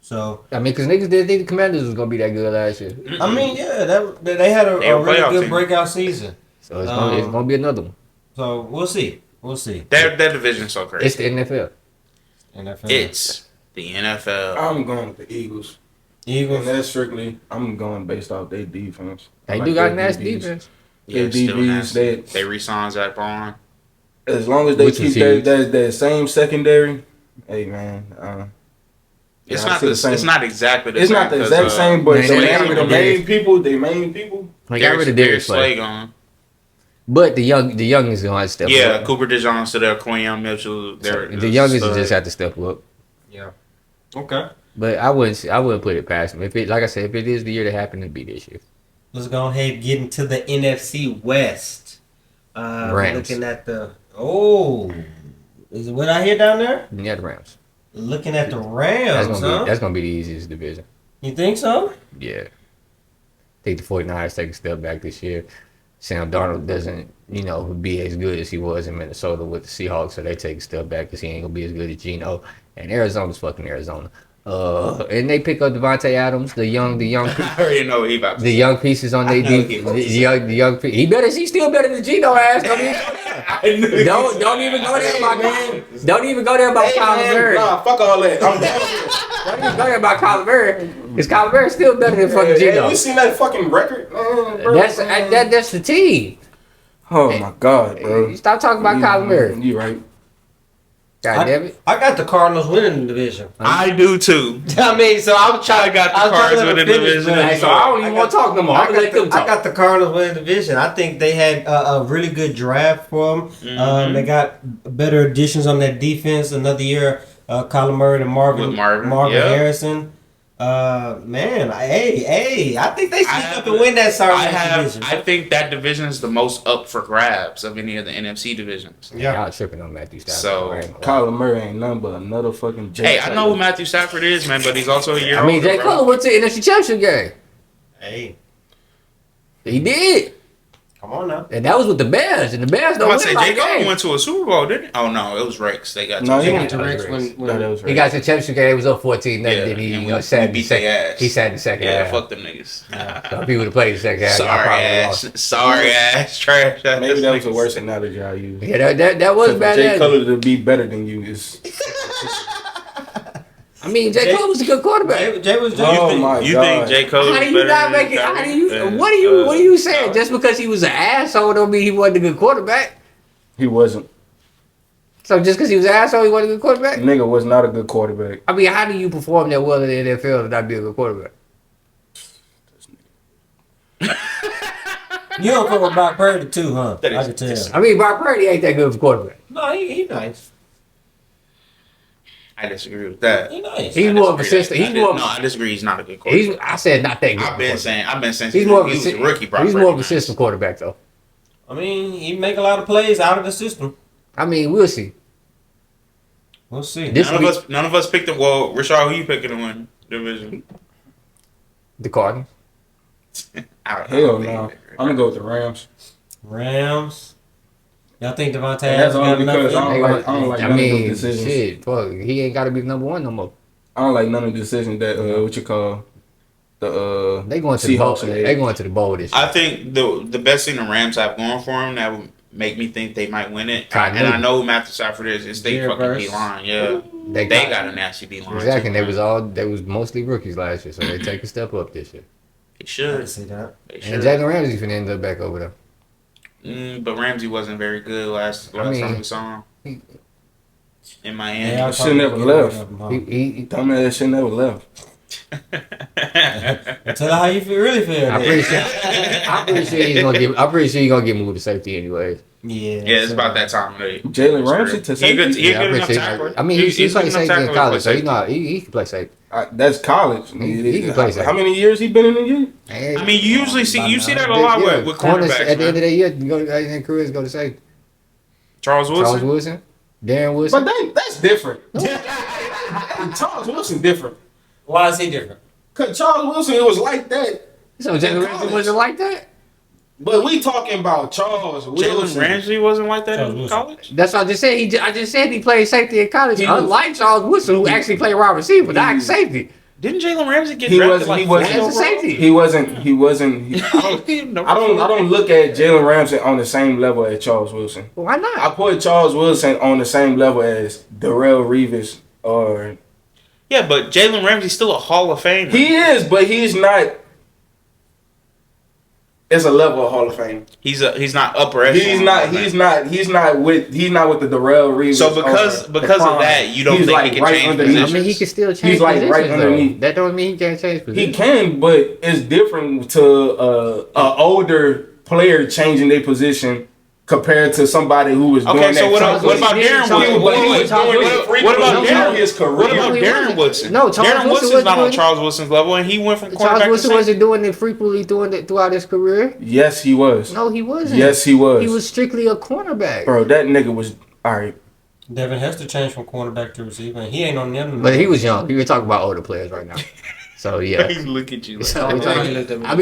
So
I mean, because niggas didn't think the Commanders was gonna be that good last year,
I mean, yeah, they had
They were
a really
playoff
good
team.
breakout season.
so it's gonna be another one.
So we'll see. We'll see.
That division's so crazy.
It's the NFL.
NFL.
It's the NFL.
I'm going with the Eagles.
Eagles.
And that's strictly, I'm going based off their defense.
They
Like
do got
their
nasty
DBs.
defense.
Yeah,
Their
still
DBs,
nasty.
they,
They re-signed Zach Bond.
as long as they
Which was
keep
huge.
that same secondary, hey man,
It's
I
not
see
the
the same.
It's not exactly the
it's
same.
not the
'cause,
exact same, but
man,
the
they got
main,
rid
the
of
main people, they main people.
They got rid of Darius Slay,
Slay gone.
but the youngest gonna have to step
Yeah,
up.
Cooper DeJohn still there. Quinion Mitchell.
The youngest will just have to step up.
Yeah. Okay.
But I wouldn't put it past him. If it, like I said, if it is the year to happen, it'd be this year.
Let's go ahead and get into the NFC West.
Rams.
Looking at the is it what I hear down there?
Yeah, the Rams.
Looking at the
That's
Rams,
gonna
huh?
be that's gonna be the easiest division.
You think so?
Yeah. I think the 49ers take a step back this year. Sam Darnold doesn't, be as good as he was in Minnesota with the Seahawks, so they take a step back because he ain't gonna be as good as Geno. And Arizona's fucking Arizona. And they pick up Devontae Adams, the young
I already know what he about to
the
say.
young pieces on their
I know
deep.
he
The
about to
young he's still better than Geno ass. Don't even,
I knew he was-
don't even go there about
man.
Don't even go there about
Hey
Kyler
man,
Murray.
nah, fuck all that. I'm down here.
Don't even go there about Kyler Murray. Because Kyler Murray's still better than fucking
Hey,
Geno.
you seen that fucking record, man? Bro,
That's
man.
that's the team.
Oh my god, bro.
Stop talking about Kyler Murray.
You right.
God damn it.
I got the Cardinals winning the division.
I do too.
I mean, so I'm trying.
I got the
I was
Cards
trying to
winning the
finish,
division.
man.
Hey, so I don't even want to talk no more. I'm gonna let them
I
talk.
got the Cardinals winning the division. I think they had a really good draft for them.
Mhm.
They got better additions on that defense. Another year, Kyler Murray and
With Marvin, yeah.
Harrison. Man, I think they sneak up and win that division.
I think that division is the most up for grabs of any of the NFC divisions.
Yeah. Y'all tripping on Matthew Stafford.
So-
I ain't gonna lie.
Kyler Murray ain't nothing but another fucking Jay
Hey, I know who
Cutler.
Matthew Stafford is, man, but he's also a year
I mean,
older,
Jay
bro.
Cutler went to the NFC Championship game.
Hey,
He did.
come on now.
And that was with the Bears. And the Bears
I
don't
was
win
about to
a
say,
lot
Jay
of
Cutler
games.
went to a Super Bowl, didn't he? Oh, no, it was Rex. They got to
No,
a
he
Super
went
Bowl.
to
Rex
Rex.
when
No, that was
He
right.
got to the championship game. He was up 14.
Yeah,
Then he
and
sat in the
we beat
second.
their ass.
He sat in the second
Yeah,
half.
fuck them niggas.
So if he would have played the second half, y'all
Sorry
probably
ass.
lost.
Sorry ass. Trash ass.
Maybe that was the
niggas.
worst analogy I used.
Yeah, that was
For
bad.
Jay Cutler to be better than you is.
I mean, Jay Cutler was a good quarterback.
Jay was just.
Oh my
You
god.
think Jay Cutler
How do
was
you
better
not
than
make it? How do you?
Kyler?
What are you saying?
Kyler?
Just because he was an asshole don't mean he wasn't a good quarterback.
He wasn't.
So just because he was an asshole, he wasn't a good quarterback.
Nigga was not a good quarterback.
I mean, how do you perform that well in the NFL to not be a good quarterback?
You don't fuck with Brock Purdy too, huh?
That is
I can tell.
I mean, Brock Purdy ain't that good of a quarterback.
No, he nice.
I disagree with that.
He nice.
He's more of a system. He's more.
No, I disagree. He's not a good quarterback.
I said not that good.
I've been saying
he's
he
more of a
was a rookie. Brock
He's more
Purdy,
of a
man.
system quarterback, though.
I mean, he make a lot of plays out of the system.
I mean, we'll see.
We'll see.
This
None
week,
of us picked him. Well, Rashard, who you picking to win division?
the Cardinals.
Hell no. I'm gonna go with the Rams.
Rams. Y'all think Devontae
And that's
Adams got
only
enough?
because
in him?
I don't like
I
none of
mean,
those decisions.
shit, fuck, he ain't got to be number one no more.
I don't like none of the decisions that what you call the
They going to the bowl.
Seahawks.
They going to the bowl this year.
I think the best thing the Rams have going for them that would make me think they might win it.
Todd
And I
Newton.
know who Matthew Stafford is they
Jared
fucking
Verse.
D line. Yeah, they got a nasty D line.
exactly.
Too,
They was mostly rookies last year, so they take a step up this year.
They
I
should.
can see that.
They
And
should.
Jalen Ramsey's finna end up back over there.
But Ramsey wasn't very good last
mean,
time we saw him in Miami.
Yeah, I
should never
probably get
left.
rid of him, huh?
He
dumbass shit never left.
Tell her how you really feel.
I'm
then.
pretty sure he's gonna get. I'm pretty sure he's gonna get moved to safety anyways.
Yeah.
Yeah, it's about that time. Right?
Jalen Ramsey to
He good.
safety?
He
Yeah,
good
I'm
enough
pretty sure.
tackler.
I mean, he
He's
played
good enough
safety
tackler
in
to
college, so
play
he know he can play safety.
That's college.
He can play
How many years he been in the league?
I mean, you usually see that a lot with
corners
cornerbacks.
at the end of
Man.
the year. You go in careers go to safety.
Charles Wilson.
Charles Wilson, Darren Wilson.
But that's different. Charles Wilson different.
Why is he different?
Cause Charles Wilson, it was like that
So Jalen Ramsey wasn't like that.
But we talking about Charles Wilson.
Jalen Ramsey wasn't like that
Charles
in
Wilson.
college.
That's what I just said. I just said he played safety in college.
He was-
Unlike Charles Woodson, who actually played wide receiver, not safety.
Didn't Jalen Ramsey get
He
drafted
wasn't. He
like
As a
overall?
safety.
He wasn't. I don't look at Jalen Ramsey on the same level as Charles Wilson.
Why
I
not?
put Charles Wilson on the same level as Darrell Reeves or
Yeah, but Jalen Ramsey's still a Hall of Famer.
he is, but he's not. It's a level of Hall of Fame.
He's not upper echelon.
He's not with the Darrell Reeves.
So because
or the
of
prime.
that, you don't
He's
think
like
he can
right
change
underneath.
I
positions?
mean, he can still change
He's like
positions,
right underneath.
though. That don't mean he can't change positions.
He can, but it's different to a older player changing their position compared to somebody who was doing
Okay, so
that.
what about Darren Woodson? What about Darren Woodson?
No, Charles
Darren
Woodson
Woodson's
wasn't
not on
doing it.
Charles Wilson's level, and he went from
Charles
cornerback to
Woodson
safety.
wasn't doing it frequently throughout his career.
Yes, he was.
No, he wasn't.
Yes, he was.
He was strictly a cornerback.
Bro, that nigga was all right.
Devin Hester changed from cornerback to receiver, and he ain't on them.
But he was young. We were talking about older players right now. So yeah.
Look at you.
So,
Like,
I mean, but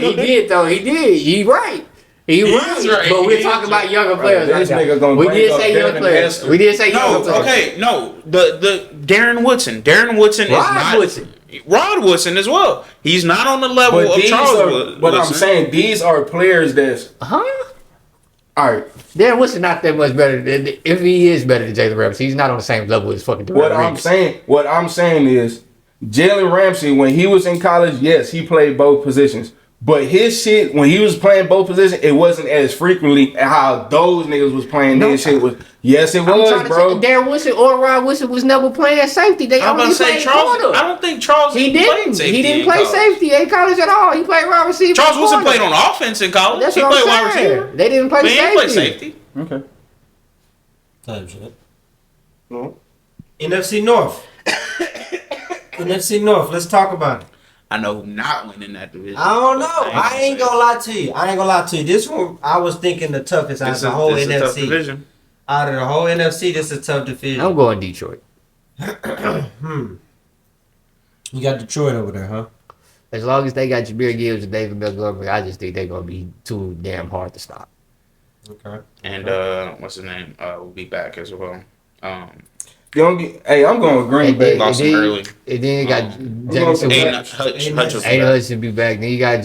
he did though. He did. He right. He
is
right.
right.
But we're
He
talking
is
about younger players.
This
right
nigga
now.
gonna
We
bring
did
up
say young
Devin
players.
Hester.
We did say
no,
younger players.
okay, no. The Darren Woodson. Darren Woodson is
Rod
not
Woodson.
Rod Woodson as well. He's not on the level
But
of
these
Charles
are,
Woodson.
but I'm saying these are players that's
Huh?
all right.
Darren Woodson not that much better than, if he is better than Jalen Ramsey, he's not on the same level as fucking Durant.
What I'm saying is Jalen Ramsey, when he was in college, yes, he played both positions. But his shit, when he was playing both positions, it wasn't as frequently as how those niggas was playing their shit. Yes, it was, bro.
Darren Woodson or Rod Woodson was never playing safety. They
I'm about
only
to say
played
Charles.
corner.
I don't think Charles
He
played
didn't.
safety
He didn't
in
play
college.
safety in college at all. He played wide receiver.
Charles Wilson
corner.
played on offense in college.
That's
He
what
played
I'm
wide
saying.
receiver.
They didn't play
But he
safety.
didn't play safety.
Okay.
Type shit.
No.
NFC North. NFC North. Let's talk about it.
I know who not winning that division.
I don't know. I ain't gonna lie to you. This one, I was thinking the toughest out of the whole
This is a tough
NFC.
division.
Out of the whole NFC, this is a tough division.
I'm going Detroit.
You got Detroit over there, huh?
As long as they got Jameer Gibbs and David Montgomery, I just think they're gonna be too damn hard to stop.
Okay.
And what's his name? Will be back as well.
Hey, I'm going Green Bay.
Lost him early.
And then you got Jameson
Aiden
Williams.
Hutchinson.
Aiden Hudson be back. Then you got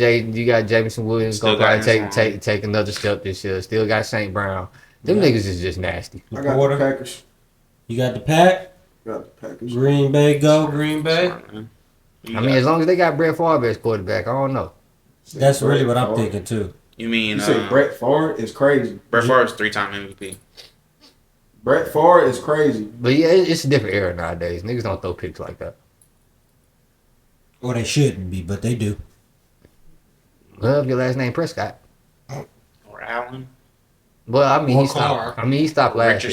Jameson Williams
Still
gonna
got
probably
him.
take another step this year. Still got St. Brown. Them niggas is just nasty.
I got the Packers.
You got the Pack.
Got the Packers.
Green Bay, go Green Bay.
Smart, man.
I mean, as long as they got Brett Favre as quarterback, I don't know.
That's really what I'm thinking too.
You mean
You say Brett Favre is crazy.
Brett Favre's 3-time MVP?
Brett Favre is crazy.
But yeah, it's a different era nowadays. Niggas don't throw picks like that.
Or they shouldn't be, but they do.
Well, if your last name Prescott.
Or Allen?
Well, I mean,
Or
he stopped.
Carr.
I mean, he stopped last year.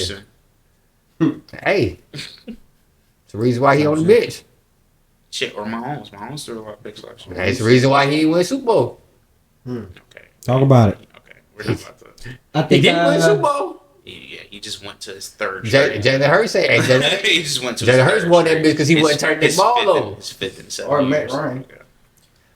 Richardson?
Hey, it's the reason why he on the bench.
Shit, or Mahomes. Mahomes threw a lot of picks last year.
That's the reason why he didn't win Super Bowl.
Okay.
Talk about it.
Okay. We're not about to.
I
He
think
didn't win Super Bowl.
Yeah, he just went to his third straight.
Jalen Hurts said, hey, Jalen
He just went to his
Jalen
third
Hurts won that
straight.
bitch because he
His-
wasn't turning the
his
ball
fifth and-
over.
His fifth and 7
Or Matt
years.
Ryan.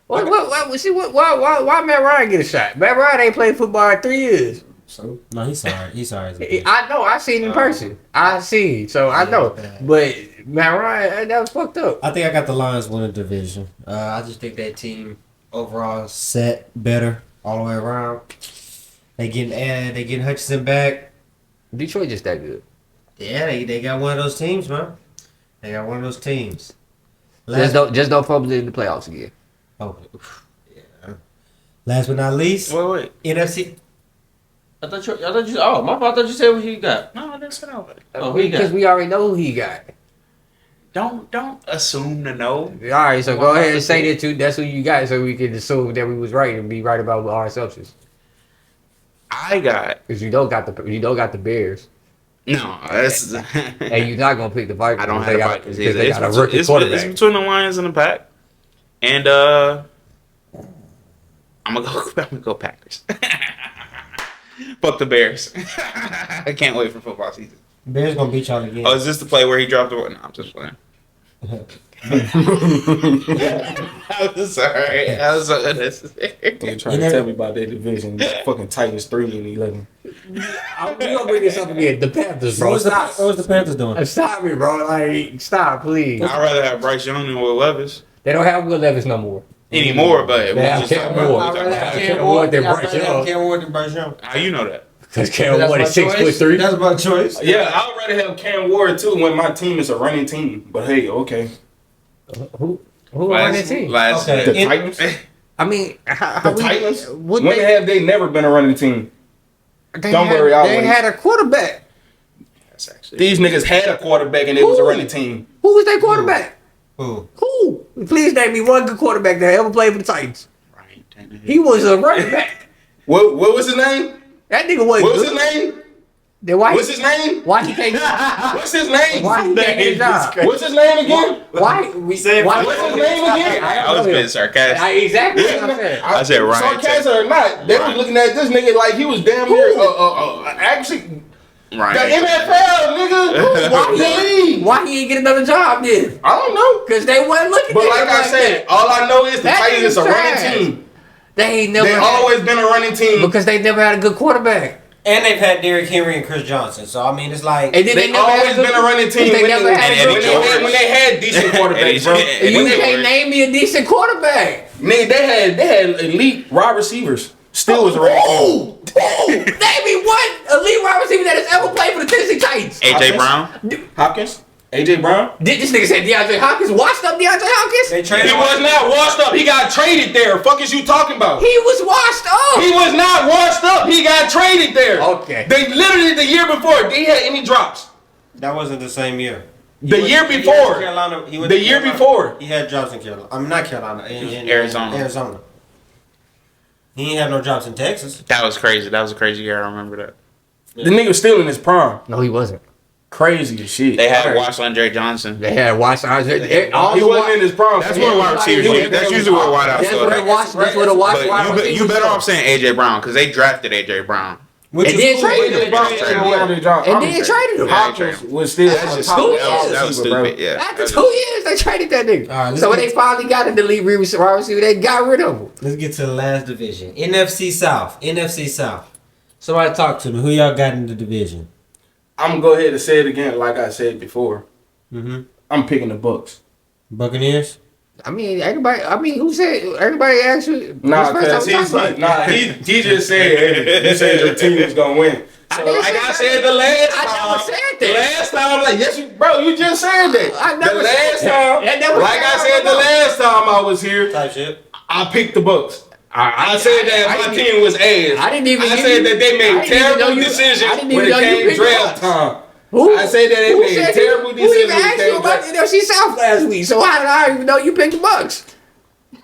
Why Matt Ryan get a shot? Matt Ryan ain't played football in 3 years.
So
No, he's sorry. He's sorry. as a bitch.
I know. I seen in person. I seen. So I know. But Matt Ryan, that was fucked up.
I think I got the Lions winning division. I just think that team overall set better all the way around. They getting Hutchinson back.
Detroit just that good.
Yeah, they got one of those teams, man. They got one of those teams.
Just don't fumble in the playoffs again.
Oh, yeah. Last but not least,
Wait.
NFC.
I thought you. Oh, my fault. I thought you said what he got.
No, I didn't say nobody.
Oh, who he
Because
got?
we already know who he got.
Don't assume to know.
All right, so go ahead and say that that's who you got, so we can assume that we was right and be right about our assumptions.
I got
Because you don't got the Bears,
no. That's
and you're not gonna pick the Vikings.
I don't
because
have
they
the
got,
Vikings
because they
either.
got a rookie
It's
quarterback.
between the Lions and the Pack, and I'm gonna go Packers. Fuck the Bears. I can't wait for football season.
Bears gonna beat y'all again.
Oh, is this the play where he dropped the? No, I'm just playing. I'm sorry. That was so unnecessary.
They trying to tell me about their division. Fucking Titans 3-11.
We gonna bring this up again. The Panthers, bro.
What
Stop.
was the Panthers doing?
Stop me, bro. Like, stop, please.
I'd rather have Bryce Young than Will Levis
They don't have Will Levis no more.
anymore, but
They have Cam Ward.
I'd rather have
Cam
Cam
Ward
Ward
than
than
Bryce Young.
Cam Ward than Bryce Young.
how you know that?
Because Cam Ward is 6'3".
That's my choice.
Yeah, I'd rather have Cam Ward too when my team is a running team. But hey, okay.
Who on that team?
Last
Okay.
The Titans?
I mean, how
The
we,
Titans?
what
When have they never been a running team?
they
Don't
had,
worry, I'll
they
wait.
had a quarterback.
That's actually
These niggas had a quarterback and it was a
Who?
running team.
Who was their quarterback?
Who?
Who? Please name me one good quarterback that ever played for the Titans.
right.
He was a running back.
What was his name?
That nigga wasn't
What was
good.
his name?
Then why?
What's his name?
Why he can't?
What's his name?
Why he can't get his job?
What's his name again?
Why we say? Why?
What's his name again?
I was being sarcastic.
Exactly what I'm saying.
I said Ryan
Sarcasm or not, they was looking at this nigga like he was damn near actually the
Ryan.
NFL nigga.
Why
The
he,
league.
why he ain't get another job then?
I don't know.
Because they wasn't looking
But
at
like
him
I said,
that.
all I know is the
That
Titans is a
nigga's
running
trash.
team.
They ain't never
They
had-
always been a running team.
because they never had a good quarterback.
And they've had Derrick Henry and Chris Johnson. So I mean, it's like
And then
They
never had
always
good-
been a running team
They
when
never
they,
had a
and
good
Eddie
quarterback.
when they had decent quarterbacks, bro.
And
You
Eddie
can't
George.
name me a decent quarterback.
Nigga, they had elite wide receivers. Still was a running team.
Name me one elite wide receiver that has ever played for the Tennessee Titans.
AJ Brown.
Hopkins, AJ Brown.
This nigga said DeAndre Hopkins. Washed up DeAndre Hopkins?
they
He
traded.
was not washed up. He got traded there. Fuck is you talking about?
He was washed up.
He was not washed up. He got traded there.
Okay.
They literally the year before they had any drops.
That wasn't the same year.
The year
He went
before.
to Carolina. He went
The
to
year
Carolina.
before.
He had jobs in Carolina. I'm not Carolina. In
Arizona.
Arizona. He ain't have no jobs in Texas.
That was crazy. That was a crazy year. I remember that.
The nigga was still in his prime.
No, he wasn't.
Crazy as shit.
They had watched Andre Johnson.
They had Wash.
He wasn't in his prime.
That's what wide receivers
Yeah,
use. That's usually what wideouts
That's
go.
what a Wash. That's what a Wash.
But you better off saying AJ Brown because they drafted AJ Brown.
Which
And
was
then
cool.
traded him.
And
then traded him.
Hopkins was still
That's just
top
stupid.
wide
That was
receiver, bro.
stupid. Yeah.
After
That was
2 years, they traded that nigga.
All right, let's
So when
get-
they finally got an elite wide receiver, they got rid of him.
Let's get to the last division. NFC South. NFC South. Somebody talk to me. Who y'all got in the division?
I'm gonna go ahead and say it again, like I said before.
Mm-hmm.
I'm picking the Bucks.
Buccaneers.
I mean, everybody. I mean, who said? Everybody actually.
Nah,
this
cause
first time we talking about it.
he just said hey, he said your team was gonna win. So
didn't
like
say
I
that.
said the last
I
time,
never said
the
that.
last time I'm like yes you bro you just said that.
I never
the last
said that.
time,
That was
like I
the
said the
time.
last time I was here,
Type shit.
I picked the Bucks. I said that
I
my
didn't-
team was ass.
I didn't even
I
give
said
you-
that they
I
made
didn't even know
terrible
you- I
decisions
didn't even
when
know
it
you
came
picked the
draft
Bucks.
time.
Who?
I said that they
Who
made
said
terrible
Who even
decisions when
asked
it
you
came
about
draft.
the NFC South last week? So how did I even know you picked the Bucks?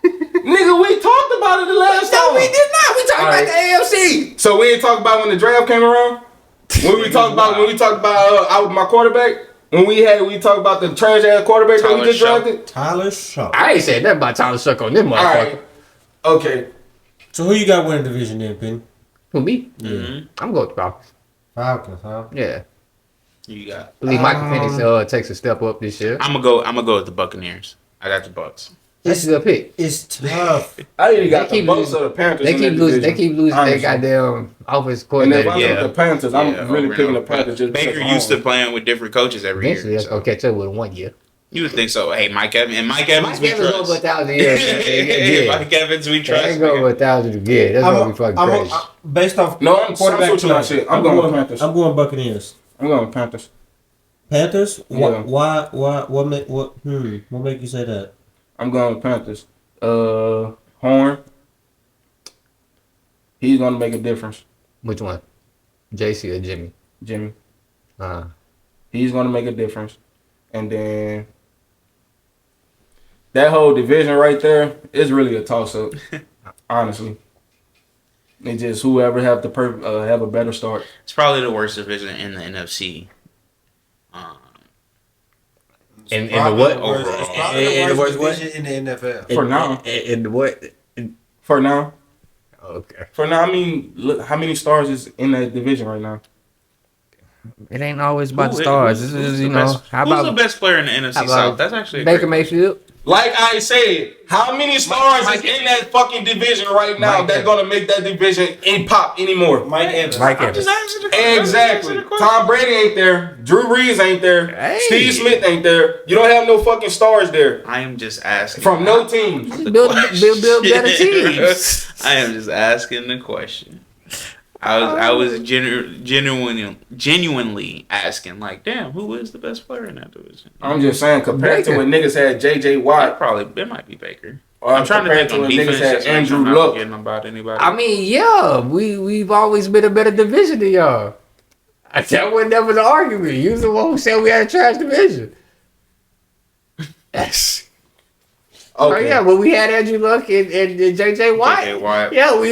Nigga, we talked about it the last
No,
time.
we did not. We talking
All
about
right.
the AFC.
So we ain't talk about when the draft came around. When we talked about my quarterback. When we talked about the trash ass quarterback that we
Tyler
just
Shough.
drafted.
Tyler Shaw.
I ain't said nothing about Tyler Shuck on this
All
motherfucker.
right. Okay.
So who you got winning division then, Penny?
For me,
Mhm.
I'm going to Falcons.
Falcons, huh?
Yeah,
You got.
I believe Michael Penix takes a step up this year.
I'm gonna go with the Buccaneers. I got the Bucks.
That's a good pick.
It's tough.
I either got
They
the
keep
Bucks
losing.
or the Panthers.
They
in
keep
that
losing. They
division,
keep losing.
honestly.
Their goddamn offensive
And if
coordinator.
I
Yeah.
look at the Panthers, I'm
Yeah,
really
over
picking
and
the
over.
Panthers just
Baker
because
used to playing with different coaches every
Eventually,
year.
that's gonna catch up with him 1 year.
You would think so. Hey, Mike Evans. And Mike Evans,
Mike
we
Evans over
trust.
1,000 years. Yeah,
Mike Evans, we
they
trust.
ain't going over 1,000 again. That's gonna be fucking crazy.
Based off
No, I'm
quarterback
switching my
play.
shit. I'm going with Panthers.
I'm going Buccaneers.
I'm going with Panthers.
Panthers?
Yeah.
Why? What make you say that?
I'm going with Panthers. Horn. He's gonna make a difference.
Which one? JC or Jimmy?
Jimmy.
He's
He's gonna make a difference. And then that whole division right there is really a toss up. Honestly. It's just whoever have have a better start.
It's probably the worst division in the NFC.
in the what?
Overall.
It's probably
In
the
the
worst
worst
division in the NFL.
For now.
In what?
For now.
Okay.
For now, I mean, look how many stars is in that division right now.
It ain't always about
Who-
the stars.
who's-
This
who's
is,
the
you know,
best-
how
who's the
about
best player in the NFC
how about
South? That's actually a
Baker
great
Mayfield?
Like I said, how many stars is in that fucking division right now
Mike
that's gonna make that division ain't pop anymore?
Mike Evans.
Mike
I'm
Evans.
just asking the question.
Exactly. Tom Brady ain't there. Drew Brees ain't there.
Hey.
Steve Smith ain't there. You don't have no fucking stars there
I am just asking.
from no team.
Build better teams.
I am just asking the question. I was genuinely asking, like, damn, who is the best player in that division?
I'm just saying, compared to
Baker.
when niggas had J.J. Watt,
It might be Baker.
or
I'm trying to
compared
think on
when
defense.
niggas had
Just make sure
Andrew
I'm not
Luck.
forgetting about anybody.
I mean, yeah, we've always been a better division than y'all. That was never the argument. You was the one who said we had a trash division. Yes. Oh
Okay.
yeah, when we had Andrew Luck and J.J. Watt.
J.J. Watt.
Yeah, we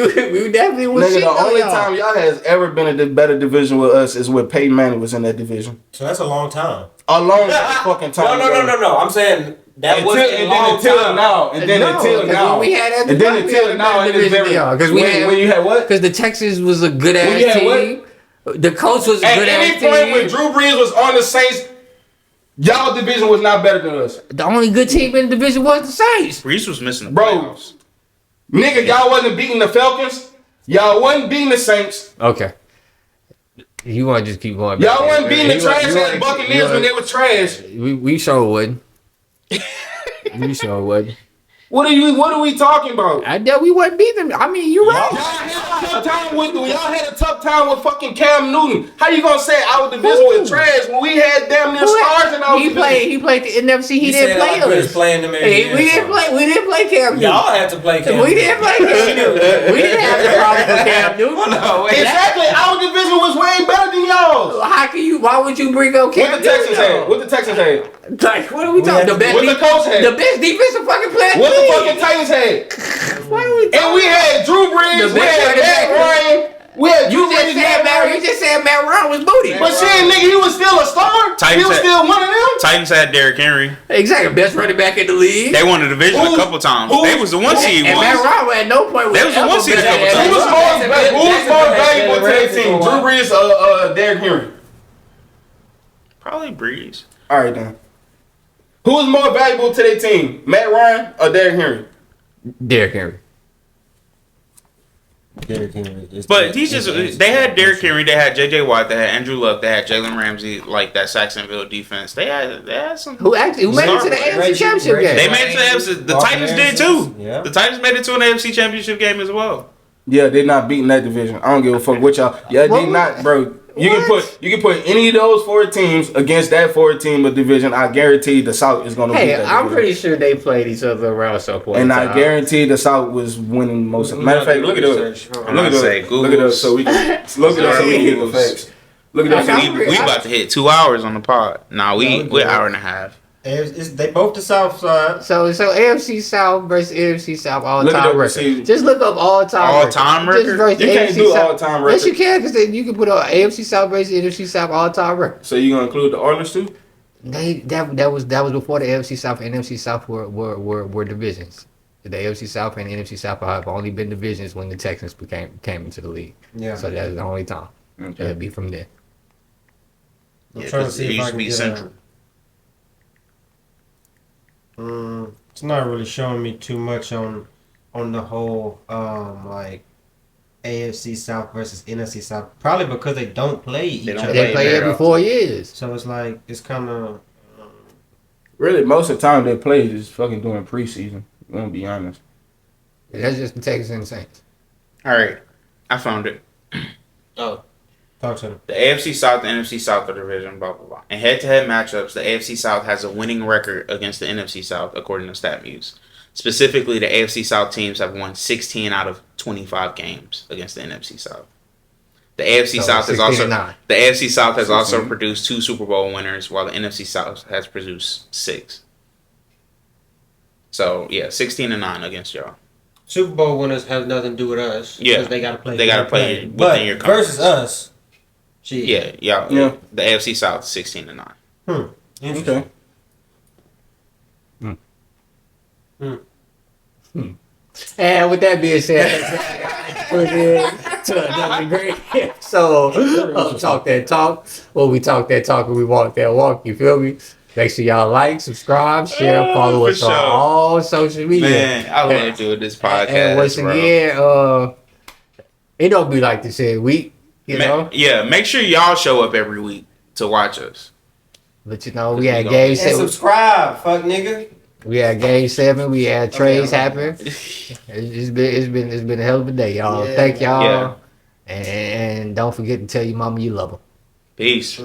definitely was.
Nigga, the
shitting on
only
y'all.
time y'all has ever been in a better division with us is when Peyton Manning was in that division.
So that's a long time.
A long fucking time.
No. I'm saying that
Until,
wasn't a
and
long
then until
time.
now, and then
No,
until
'cause
now,
when we had Andrew
and then
Luck, we
until
had a
now,
better
and it's
division
very.
than y'all, 'cause we
when,
had-
when you had what?
Because the Texans was a good
When
ass
you had
team. The coach was a
At
good
any
ass
point when
team.
Drew Brees was on the Saints, y'all division was not better than us,
The only good team in the division was the Saints.
Brees was missing the
bro.
playoffs.
Nigga, y'all wasn't beating the Falcons. Y'all wasn't beating the Saints.
Okay. You want to just keep going?
Y'all wasn't beating the
You want-
trash
you
ass
want-
Buccaneers
you
when
want-
they were trash.
We sure would. We sure would.
What are we talking about?
I know we wouldn't beat them. I mean, you
Y'all
right.
had a tough time with fucking Cam Newton. How you gonna say our division was trash when we had damn near stars in our
He
division?
He played the NFC. He didn't play us.
Playing them every
Hey,
year,
we didn't
so.
play. We didn't play Cam Newton.
Y'all had to play Cam.
We didn't play Cam Newton. We didn't have the problem with Cam Newton.
Exactly, our division was way better than y'all's.
How can you? Why would you bring up Cam
What the Texans
Newton?
had? What the Texans had?
Like, what are we talking? The best.
What the coach had?
The best defensive fucking player. in
What the
league.
fucking Titans had?
What are we talking?
And we had Drew Brees,
The
we
best
had
running
Matt
back.
Ryan, we had
You
Drew
just
Brees,
said
Matt
Matt. You
Ryan.
just said Matt Ryan was booty.
But shit, nigga, he was still a star.
Titans
He was
had-
still one of them.
Titans had Derrick Henry.
Exactly, best running back in the league.
They won the division
Who-
a couple times.
who-
They was the one seed
And Matt
once.
Ryan at no point was
They was the
ever
one seed a
better
couple
than
times.
Who was more valuable to their team? Drew Brees or Derrick Henry?
Probably Breeze.
All right, then. Who was more valuable to their team, Matt Ryan or Derrick Henry?
Derrick Henry.
But these just they had Derrick Henry, they had J.J. Watt, they had Andrew Luck, they had Jalen Ramsey, like that Jacksonville defense. They had some.
Who made it to the AFC Championship game?
They made it to the AFC. The Titans did too.
Yeah.
The Titans made it to an AFC Championship game as well.
Yeah, they're not beating that division. I don't give a fuck what y'all. Yeah, they not, bro. You can put any of those four teams against that four team of division. I guarantee the South is gonna beat
Hey,
that
I'm
division.
pretty sure they played each other around some point.
And
in
I
time.
guarantee the South was winning most of them. Matter of fact, look it up.
I'm gonna say
Look it up so we can look it up so we can get the facts. Look it up so we can
We about to hit 2 hours on the pod. Nah, we're an hour and a half.
They both the South side.
So AFC South versus NFC South all
Look it
time
up,
record.
see.
Just look up all time.
All-time record?
Just versus
You can't
AFC
do
South.
all-time
Yes,
record.
you can, because you can put on AFC South versus NFC South all time record.
So you gonna include the Oilers too?
That was before the AFC South and NFC South were divisions. The AFC South and the NFC South have only been divisions when the Texans came into the league.
Yeah.
So that's the only time.
Okay.
It'll be from there.
I'm
Yeah,
trying to
'cause
see
it
if
used
I
to
can
be
get
Central.
It's not really showing me too much on the whole like AFC South versus NFC South. Probably because they don't play each
don't
other.
They play
very
every
often.
4 years.
So it's like it's kind of
Really, most of the time they play is fucking during preseason. I'm gonna be honest.
That's just the Texans and Saints.
All right, I found it.
talk to them.
The AFC South, the NFC South are division, blah blah blah. In head-to-head matchups, the AFC South has a winning record against the NFC South, according to StatMuse. Specifically, the AFC South teams have won 16 out of 25 games against the NFC South. The AFC South has also
16-9.
the AFC South has also
16.
produced 2 Super Bowl winners, while the NFC South has produced 6. So yeah, 16-9 against y'all.
Super Bowl winners have nothing to do with us.
Yeah.
because they got to play.
They gotta play within
but
your conference.
versus us. Shit.
Yeah.
Yeah.
The AFC South is 16-9.
Interesting.
Okay.
And with that being said, we're to another great So talk that talk. Well, we talk that talk and we walk that walk. You feel me? Make sure y'all like, subscribe, share, follow
for
us on
sure.
all social media.
Man, I love doing this podcast.
And once
bro.
again, it don't be like this every week, you know.
Yeah, make sure y'all show up every week to watch us.
But you know, we had game
And
7.
subscribe, fuck nigga.
We had game 7. We had trades happen. It's been a hell of a day, y'all.
Yeah,
Thank y'all.
Yeah.
And don't forget to tell your mama you love her.
Peace.